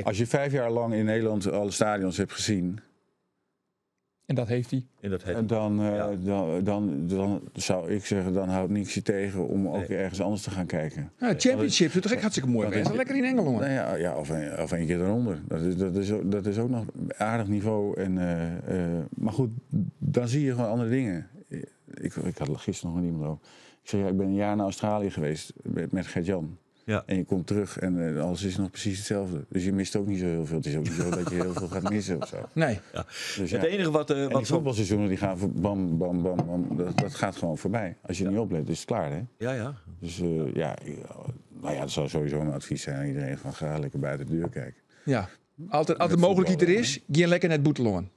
Speaker 4: Als je 5 jaar lang in Nederland alle stadions hebt gezien,
Speaker 5: En dat heeft hij.
Speaker 2: en dat heeft,
Speaker 4: dan zou ik zeggen, dan houdt niks je tegen om ook ergens anders te gaan kijken.
Speaker 1: Ja, Championship is toch echt hartstikke mooi geweest. Lekker in Engeland.
Speaker 4: Nou ja, of een keer eronder. Dat is ook nog aardig niveau. Maar goed, dan zie je gewoon andere dingen. Ik had gisteren nog met iemand over. Ik zei, ik ben een jaar naar Australië geweest met Gert-Jan.
Speaker 2: Ja.
Speaker 4: En je komt terug en alles is nog precies hetzelfde. Dus je mist ook niet zo heel veel. Het is ook niet zo dat je heel veel gaat missen of zo.
Speaker 1: Nee.
Speaker 2: Ja.
Speaker 4: Dus
Speaker 2: Het enige wat
Speaker 4: en die voetbalseizoenen die gaan bam, bam, bam, bam. Dat gaat gewoon voorbij. Als je niet oplet, is het klaar, hè?
Speaker 2: Ja.
Speaker 4: Dus dat zou sowieso een advies zijn aan iedereen. Van ga lekker buiten de deur kijken.
Speaker 1: Ja. Altijd mogelijkheid er is, ga lekker naar het Boeteloon.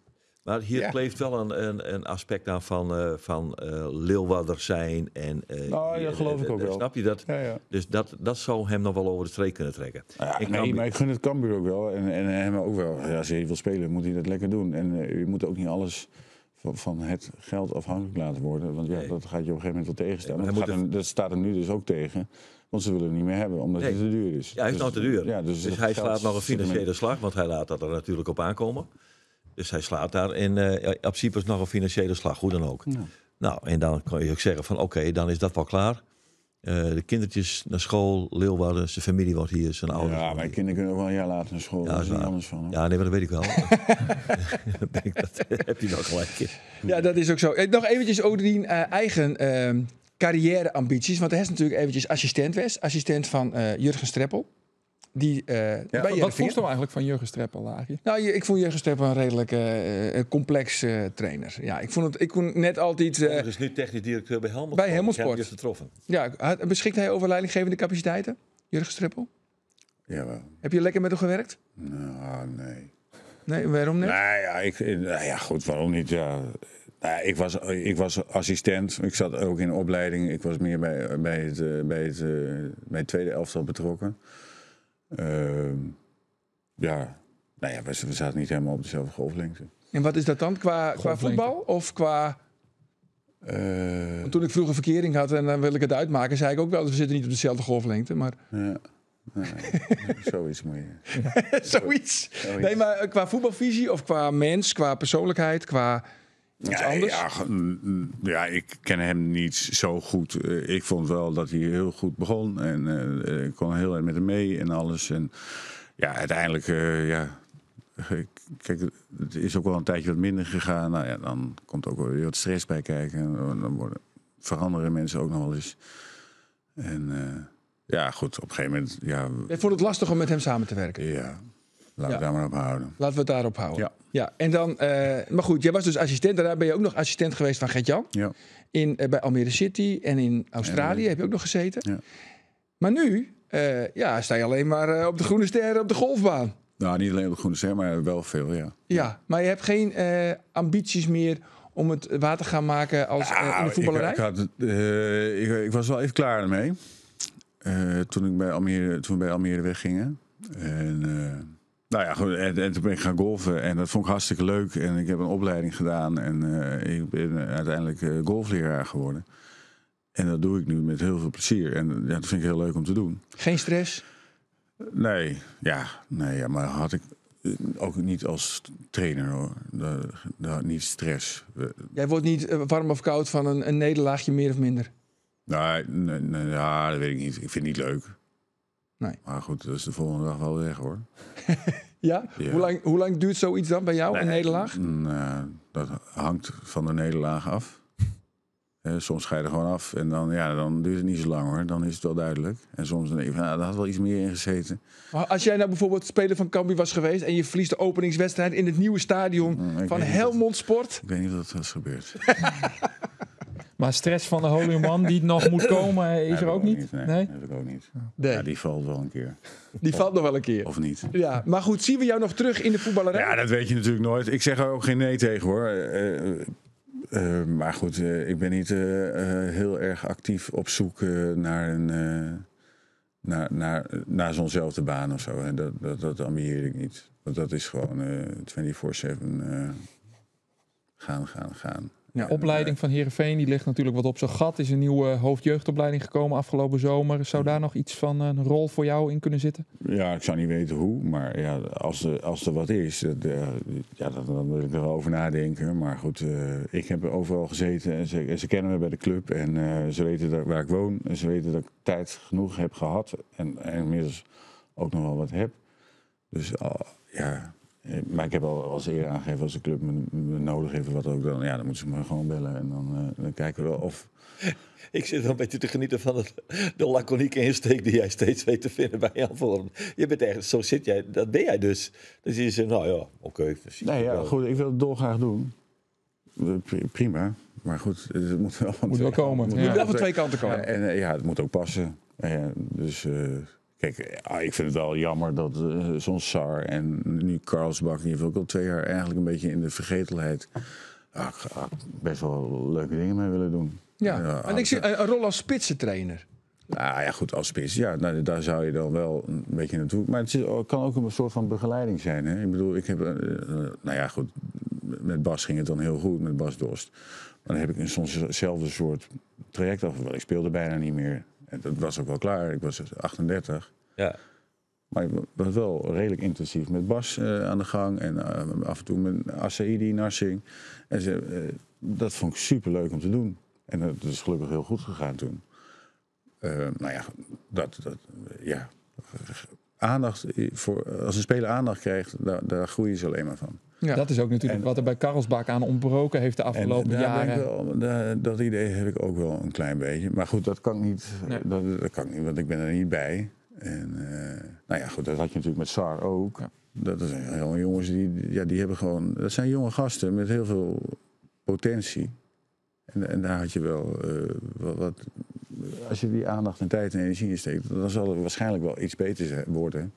Speaker 2: Maar hier kleeft wel een aspect aan van Leeuwarder zijn. En,
Speaker 4: dat geloof ik ook wel.
Speaker 2: Snap je dat?
Speaker 4: Ja.
Speaker 2: Dus dat zou hem nog wel over de streep kunnen trekken.
Speaker 4: Maar ik gun het Cambuur ook wel. En hem ook wel. Ja, als hij wil spelen, moet hij dat lekker doen. En je moet ook niet alles van het geld afhankelijk laten worden. Want dat gaat je op een gegeven moment wel tegenstaan. Dat staat er nu dus ook tegen. Want ze willen het niet meer hebben, omdat het te duur is.
Speaker 2: Ja, hij is nou te duur.
Speaker 4: Ja,
Speaker 2: dus hij slaat nog een financiële slag, want hij laat dat er natuurlijk op aankomen. Dus hij slaat daar op Cyprus nog een financiële slag, hoe dan ook. Ja. Nou, en dan kan je ook zeggen van oké, dan is dat wel klaar. De kindertjes naar school, Leeuwarden, zijn familie wordt hier, zijn ouders.
Speaker 4: Ja, mijn kinderen kunnen ook wel een jaar later naar school.
Speaker 2: Ja,
Speaker 4: daar is niet anders van. Hoor.
Speaker 2: Ja, nee, maar dat weet ik wel. Dat heb je wel gelijk.
Speaker 1: Ja, dat is ook zo. Nog eventjes over die eigen carrière-ambities. Want hij is natuurlijk eventjes assistent van Jurgen Streppel.
Speaker 5: Wat vond je eigenlijk van Jurgen Streppel, Laagje?
Speaker 1: Nou, ik vond Jurgen Streppel een redelijk complex trainer. Ja, ik kon net altijd...
Speaker 2: Hij is nu technisch directeur bij Helmond.
Speaker 1: Bij Helmond Sport.
Speaker 2: Getroffen.
Speaker 1: Ja, beschikt hij over leidinggevende capaciteiten, Jurgen Streppel?
Speaker 4: Jawel.
Speaker 1: Heb je lekker met hem gewerkt?
Speaker 4: Nou, nee.
Speaker 1: Nee, waarom niet?
Speaker 4: Goed, waarom niet? Ja. Ik was assistent. Ik zat ook in opleiding. Ik was meer bij het tweede elftal betrokken. We zaten niet helemaal op dezelfde golflengte.
Speaker 1: En wat is dat dan? Qua voetbal of qua... Toen ik vroeger verkering had en dan wil ik het uitmaken, zei ik ook wel, we zitten niet op dezelfde golflengte, maar...
Speaker 4: Ja. Nee, zoiets moet je.
Speaker 1: Zoiets. Nee, maar qua voetbalvisie of qua mens, qua persoonlijkheid, qua iets anders?
Speaker 4: Ja, ik ken hem niet zo goed. Ik vond wel dat hij heel goed begon en ik kon heel erg met hem mee en alles. En ja, uiteindelijk, kijk, het is ook wel een tijdje wat minder gegaan. Nou ja, dan komt ook weer wat stress bij kijken. Dan veranderen mensen ook nog wel eens. En ja, goed, op een gegeven moment... Ja,
Speaker 1: ik vond het lastig om met hem samen te werken.
Speaker 4: Ja, laten we daar maar op houden.
Speaker 1: Laten we het daarop houden.
Speaker 4: Ja.
Speaker 1: En dan, maar goed, jij was dus assistent. Daarna ben je ook nog assistent geweest van Gert-Jan.
Speaker 4: Ja.
Speaker 1: Bij Almere City en in Australië heb je ook nog gezeten.
Speaker 4: Ja.
Speaker 1: Maar nu sta je alleen maar op de Groene Ster op de golfbaan.
Speaker 4: Nou, niet alleen op de Groene Ster, maar wel veel, ja.
Speaker 1: Ja, maar je hebt geen ambities meer om het waar te gaan maken als in de voetballerij?
Speaker 4: Ik was wel even klaar ermee. Toen we bij Almere weggingen. En toen ben ik gaan golfen en dat vond ik hartstikke leuk. En ik heb een opleiding gedaan en ik ben uiteindelijk golfleraar geworden. En dat doe ik nu met heel veel plezier. En dat vind ik heel leuk om te doen.
Speaker 1: Geen stress?
Speaker 4: Nee, maar had ik ook niet als trainer hoor. Niet stress.
Speaker 1: Jij wordt niet warm of koud van een nederlaagje meer of minder?
Speaker 4: Nee, dat weet ik niet. Ik vind het niet leuk.
Speaker 1: Nee.
Speaker 4: Maar goed, dat is de volgende dag wel weg hoor.
Speaker 1: Ja? Hoe lang duurt zoiets dan bij jou, een nederlaag?
Speaker 4: Dat hangt van de nederlaag af. Soms ga je er gewoon af en dan duurt het niet zo lang hoor. Dan is het wel duidelijk. En soms denk ik van, daar had wel iets meer in gezeten.
Speaker 1: Maar als jij nou bijvoorbeeld speler van Cambuur was geweest en je verliest de openingswedstrijd in het nieuwe stadion van Helmond Sport.
Speaker 4: Ik weet niet of dat is gebeurd.
Speaker 5: Maar stress van de Holy Man die nog moet komen, is er ook niet?
Speaker 4: Nee,
Speaker 5: nee?
Speaker 4: dat heb ik ook niet.
Speaker 1: Nee.
Speaker 4: Ja, die valt wel een keer.
Speaker 1: Die valt nog wel een keer.
Speaker 4: Of niet.
Speaker 1: Ja, maar goed, zien we jou nog terug in de voetballerij?
Speaker 4: Ja, dat weet je natuurlijk nooit. Ik zeg er ook geen nee tegen hoor. Maar goed, ik ben niet heel erg actief op zoek naar zo'nzelfde baan of zo. Hè. Dat ambieer ik niet. Want dat is gewoon 24/7 gaan.
Speaker 5: Ja, opleiding van Heerenveen, die ligt natuurlijk wat op zijn gat. Is een nieuwe hoofdjeugdopleiding gekomen afgelopen zomer. Zou daar nog iets van een rol voor jou in kunnen zitten?
Speaker 4: Ja, ik zou niet weten hoe. Maar ja, als er wat is, dan wil ik er wel over nadenken. Maar goed, ik heb overal gezeten en ze kennen me bij de club. En ze weten waar ik woon. En ze weten dat ik tijd genoeg heb gehad. En inmiddels ook nog wel wat heb. Dus ja... Maar ik heb al als eerder aangegeven, als de club me nodig heeft, wat ook dan moeten ze me gewoon bellen. En dan kijken we wel of...
Speaker 2: Ik zit wel een beetje te genieten van de laconieke insteek die jij steeds weet te vinden bij je antwoorden. Je bent echt, zo zit jij, dat ben jij dus. Dus je zegt, oké.
Speaker 4: Nee, ja, goed, ik wil het dolgraag doen. Prima. Maar goed, het moet wel van
Speaker 1: wel komen. Het moet wel van twee kanten komen.
Speaker 4: En het moet ook passen. Dus... Kijk, ik vind het wel jammer dat zo'n Sar en nu Karlsbak... die heeft ook al 2 jaar eigenlijk een beetje in de vergetelheid... best wel leuke dingen mee willen doen.
Speaker 1: Ja, en ik zie een rol als spitsentrainer.
Speaker 4: Nou ja, goed, als spits, daar zou je dan wel een beetje naartoe... Maar het kan ook een soort van begeleiding zijn. Hè? Ik bedoel, ik heb... goed, met Bas ging het dan heel goed, met Bas Dost. Maar dan heb ik soms hetzelfde soort traject af. Ik speelde bijna niet meer... En dat was ook wel klaar. Ik was 38.
Speaker 2: Ja.
Speaker 4: Maar ik was wel redelijk intensief met Bas aan de gang. En af en toe met Asaidi, Narsing. En dat vond ik superleuk om te doen. En dat is gelukkig heel goed gegaan toen. Aandacht voor, als een speler aandacht krijgt, daar groeien ze alleen maar van.
Speaker 5: Ja. Dat is ook natuurlijk wat er bij Karlsbak aan ontbroken heeft de afgelopen jaren.
Speaker 4: Dat idee heb ik ook wel een klein beetje. Maar goed, dat kan ik niet. Nee. Dat kan ik niet, want ik ben er niet bij. En goed, dat had je natuurlijk met Sar ook. Ja. Dat zijn heel jongens die hebben gewoon... Dat zijn jonge gasten met heel veel potentie. En daar had je wel wat... Als je die aandacht en tijd en energie in steekt, dan zal het waarschijnlijk wel iets beter worden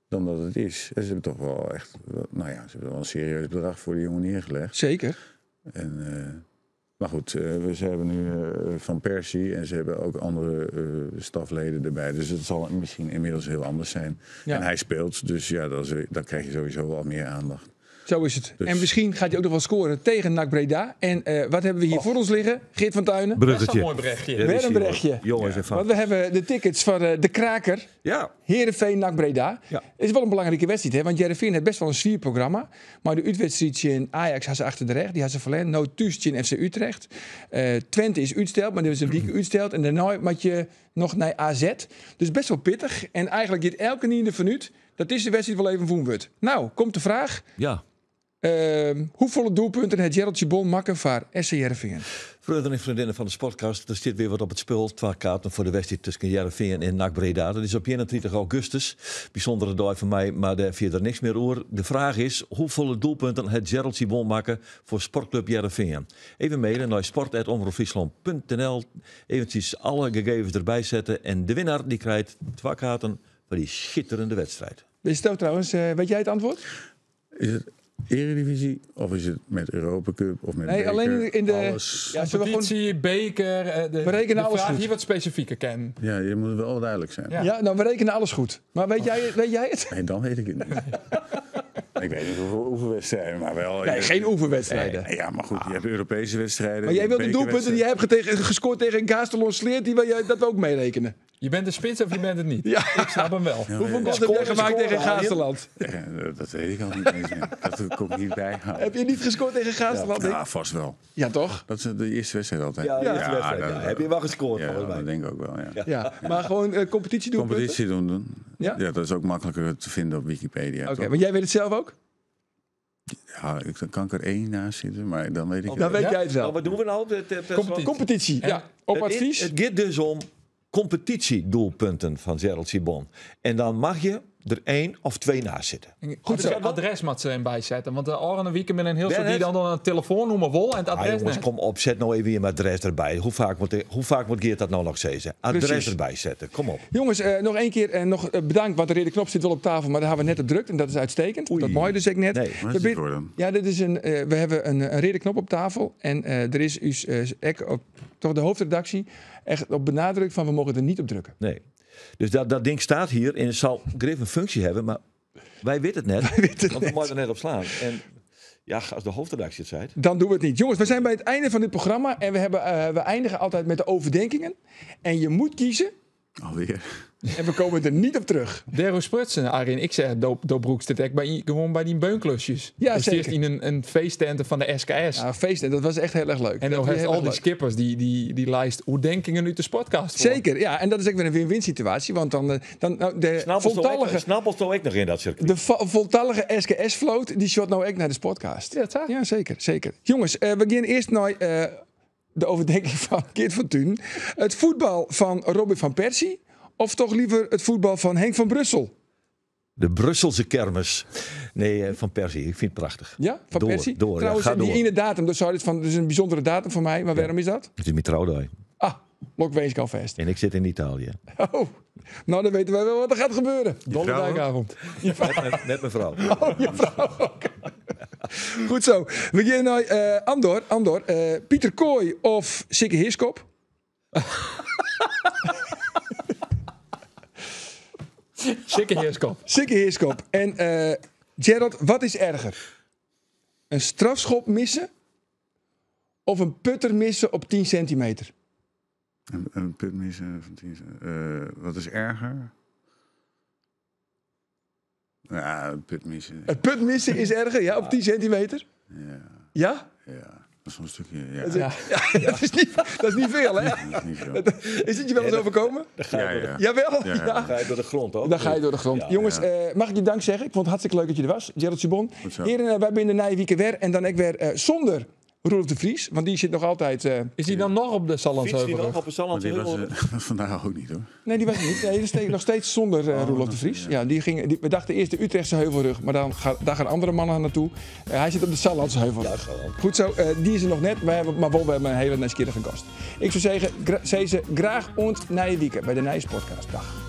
Speaker 4: dan dat het is. En ze hebben toch wel echt... ze hebben wel een serieus bedrag voor die jongen neergelegd.
Speaker 1: Zeker.
Speaker 4: Maar goed, ze hebben nu Van Persie en ze hebben ook andere stafleden erbij. Dus het zal misschien inmiddels heel anders zijn. Ja. En hij speelt, dus dan krijg je sowieso wel meer aandacht.
Speaker 1: Zo is het.
Speaker 4: Dus.
Speaker 1: En misschien gaat hij ook nog wel scoren tegen NAC Breda. En wat hebben we hier voor ons liggen? Geert van Tuinen.
Speaker 2: Bruggetje.
Speaker 5: Dat is een mooi berichtje.
Speaker 1: Weer een berichtje.
Speaker 2: Jongens, even.
Speaker 1: Want we hebben de tickets van de kraker.
Speaker 2: Ja.
Speaker 1: Heerenveen, NAC Breda.
Speaker 2: Ja.
Speaker 1: Het is wel een belangrijke wedstrijd. Hè? Want Heerenveen heeft best wel een zwierprogramma. Maar de uitwedstrijdje in Ajax had ze achter de rug. Die had ze verleden. Nou, Tuusje in FC Utrecht. Twente is uitsteld, maar die is een week uitsteld. En daarna moet je nog naar AZ. Dus best wel pittig. En eigenlijk dit elke niende minuut. Dat is de wedstrijd wel even voenwut. Nou, komt de vraag.
Speaker 2: Ja.
Speaker 1: Hoeveel doelpunten heeft Geraldje Bon makken voor SC Heerenveen?
Speaker 2: Vrienden en vriendinnen van de Sportcast, er zit weer wat op het spel. 2 kaarten voor de wedstrijd tussen Heerenveen en NAC Breda. Dat is op 21 augustus. Bijzondere dag voor mij, maar daar viel er niks meer over. De vraag is, hoeveel doelpunten heeft Geraldje Bon maken voor Sportclub Heerenveen? Even mailen naar sport@omroepfriesland.nl. Eventjes alle gegevens erbij zetten. En de winnaar die krijgt 2 kaarten voor die schitterende wedstrijd.
Speaker 1: Is het ook trouwens, weet jij het antwoord?
Speaker 4: Is het Eredivisie of is het met Europa Cup of met beker?
Speaker 1: Alleen in de
Speaker 4: alles.
Speaker 5: Ja, competitie, beker.
Speaker 1: We rekenen alles
Speaker 5: vraag
Speaker 1: goed.
Speaker 5: hier wat specifieker kennen.
Speaker 4: Ja, je moet wel duidelijk zijn.
Speaker 1: Ja, nou, we rekenen alles goed. Maar weet jij het?
Speaker 4: Nee, dan weet ik het niet. Ik weet niet hoeveel oefenwedstrijden, maar wel...
Speaker 1: Nee, geen oefenwedstrijden.
Speaker 4: Ja, maar goed, je hebt Europese wedstrijden.
Speaker 1: Maar jij wil de doelpunten die jij hebt gescoord tegen Gastelon Sleert, die wil jij dat ook meerekenen?
Speaker 5: Je bent de spits of je bent het niet?
Speaker 1: Ja.
Speaker 5: Ik snap hem wel.
Speaker 4: Ja,
Speaker 1: hoeveel goals heb jij gemaakt tegen Gasteland?
Speaker 4: Dat weet ik al niet eens meer. Dat kon ik niet bijhouden.
Speaker 1: Heb je niet gescoord tegen Gasteland?
Speaker 4: Ja, vast wel.
Speaker 1: Ja, toch?
Speaker 4: Dat is de eerste wedstrijd altijd.
Speaker 2: Ja, de eerste wedstrijd. Heb je wel gescoord volgens mij.
Speaker 4: Dat denk ik ook wel,
Speaker 1: Ja, maar gewoon competitiedoelpunten?
Speaker 4: Competitie doen.
Speaker 1: Ja?
Speaker 4: Ja, dat is ook makkelijker te vinden op Wikipedia.
Speaker 1: Oké, maar jij weet het zelf ook?
Speaker 4: Ja, dan kan ik er 1 naast zitten, maar dan weet ik
Speaker 1: Dan weet jij het wel.
Speaker 2: Wat doen we nou?
Speaker 1: Competitie, ja. Op advies.
Speaker 2: Het gaat dus om competitiedoelpunten van Gerald Sibon. En dan mag je er 1 of 2 naast zitten.
Speaker 5: Goed zo, adres moet ze erin bijzetten. Want de andere weekend met een heel soort die dan een telefoonnummer wil en het adres
Speaker 2: jongens, kom op, zet nou even je adres erbij. Hoe vaak moet Geert dat nou nog zeggen? Adres
Speaker 1: Precies.
Speaker 2: erbij zetten, kom op.
Speaker 1: Jongens, nog één keer bedankt, want de rede knop zit wel op tafel, maar daar hebben we net op drukt en dat is uitstekend. Dat mooi dus ik net.
Speaker 2: Nee.
Speaker 4: Wat is dit voor dan?
Speaker 1: Ja, dit is we hebben een rede knop op tafel en er is toch de hoofdredactie echt op benadrukt van we mogen er niet op drukken.
Speaker 2: Nee. Dus dat ding staat hier en het zal grif een functie hebben, maar wij weten het net. Want we moeten er net op slaan. En ja, als de hoofdredactie het zei.
Speaker 1: Dan doen we het niet. Jongens, we zijn bij het einde van dit programma en we eindigen altijd met de overdenkingen. En je moet kiezen.
Speaker 4: Alweer.
Speaker 1: En we komen er niet op terug.
Speaker 5: Dero Sprutsen, Arin. Ik zeg Dobroeks te gewoon bij die beunklusjes.
Speaker 1: Ja,
Speaker 5: dus
Speaker 1: zeker.
Speaker 5: In een feesttent van de SKS.
Speaker 1: Ja, feesten, dat was echt heel erg leuk.
Speaker 5: En dan heeft al die skippers die lijst hoe denkingen uit de sportcast voor.
Speaker 1: Zeker, ja. En dat is ook weer een win-win situatie. Want dan de voltallige...
Speaker 2: Snappels toch ik nog in dat circuit?
Speaker 1: De voltallige SKS-vloot, die shot nou ook naar de podcast.
Speaker 5: Ja, dat
Speaker 1: ja, zeker, zeker. Jongens, we gaan eerst naar de overdenking van Geert van Thun. Het voetbal van Robin van Persie. Of toch liever het voetbal van Henk van Brussel?
Speaker 2: De Brusselse kermis. Nee, van Persie. Ik vind het prachtig.
Speaker 1: Ja, van Persie?
Speaker 2: Door,
Speaker 1: trouwens,
Speaker 2: ja, ga
Speaker 1: die
Speaker 2: door.
Speaker 1: ene datum, dat is een bijzondere datum voor mij. Maar waarom is dat?
Speaker 2: Het is mijn trouwdag.
Speaker 1: Ah, Lokwees al vast.
Speaker 2: En ik zit in Italië.
Speaker 1: Oh, nou dan weten wij wel wat er gaat gebeuren.
Speaker 5: Donderdagavond.
Speaker 2: Met mijn vrouw.
Speaker 1: Oh, je vrouw ook. Goed zo. We gaan naar Andor. Pieter Kooi of Sikke Heerskop?
Speaker 5: Sikke Heerskop.
Speaker 1: Sikke Heerskop. En Gerald, wat is erger? Een strafschop missen of een putter missen op 10 centimeter?
Speaker 4: Een put missen van 10. Wat is erger? Ja, een put missen.
Speaker 1: Het put missen is erger, ja, op 10 centimeter?
Speaker 4: Ja.
Speaker 1: Ja?
Speaker 4: Ja. Dat is een stukje. Ja.
Speaker 1: Dat is niet veel, hè?
Speaker 4: Dat is niet veel.
Speaker 1: Is het je wel eens overkomen?
Speaker 4: Ja.
Speaker 1: Jawel?
Speaker 4: Ja.
Speaker 2: Dan ga je door de grond, toch?
Speaker 1: Dan ga je door de grond.
Speaker 2: Ja.
Speaker 1: Jongens, mag ik je dank zeggen? Ik vond het hartstikke leuk dat je er was. Gerald Sibon.
Speaker 4: Goed zo.
Speaker 1: Heren, wij zijn de Nijwieken weer. En dan ook weer zonder Roelof de Vries. Want die zit nog altijd...
Speaker 5: Is hij dan nog op de
Speaker 2: Fietst die nog
Speaker 5: Sallandsheuvel?
Speaker 2: op een
Speaker 4: Maar die
Speaker 2: Sallandsheuvel?
Speaker 4: was vandaag ook niet hoor.
Speaker 1: Nee, die was niet. Nee, die is nog steeds zonder Roelof de Vries. Ja, we dachten eerst de Utrechtse Heuvelrug. Maar daar gaan andere mannen naartoe. Hij zit op de Sallandse Heuvelrug. Goed zo, die is er nog net. Maar we hebben een hele nieuwsgierige gast. Ik zou zeggen, graag ont Nijwieken bij de Nijs Podcast. Dag.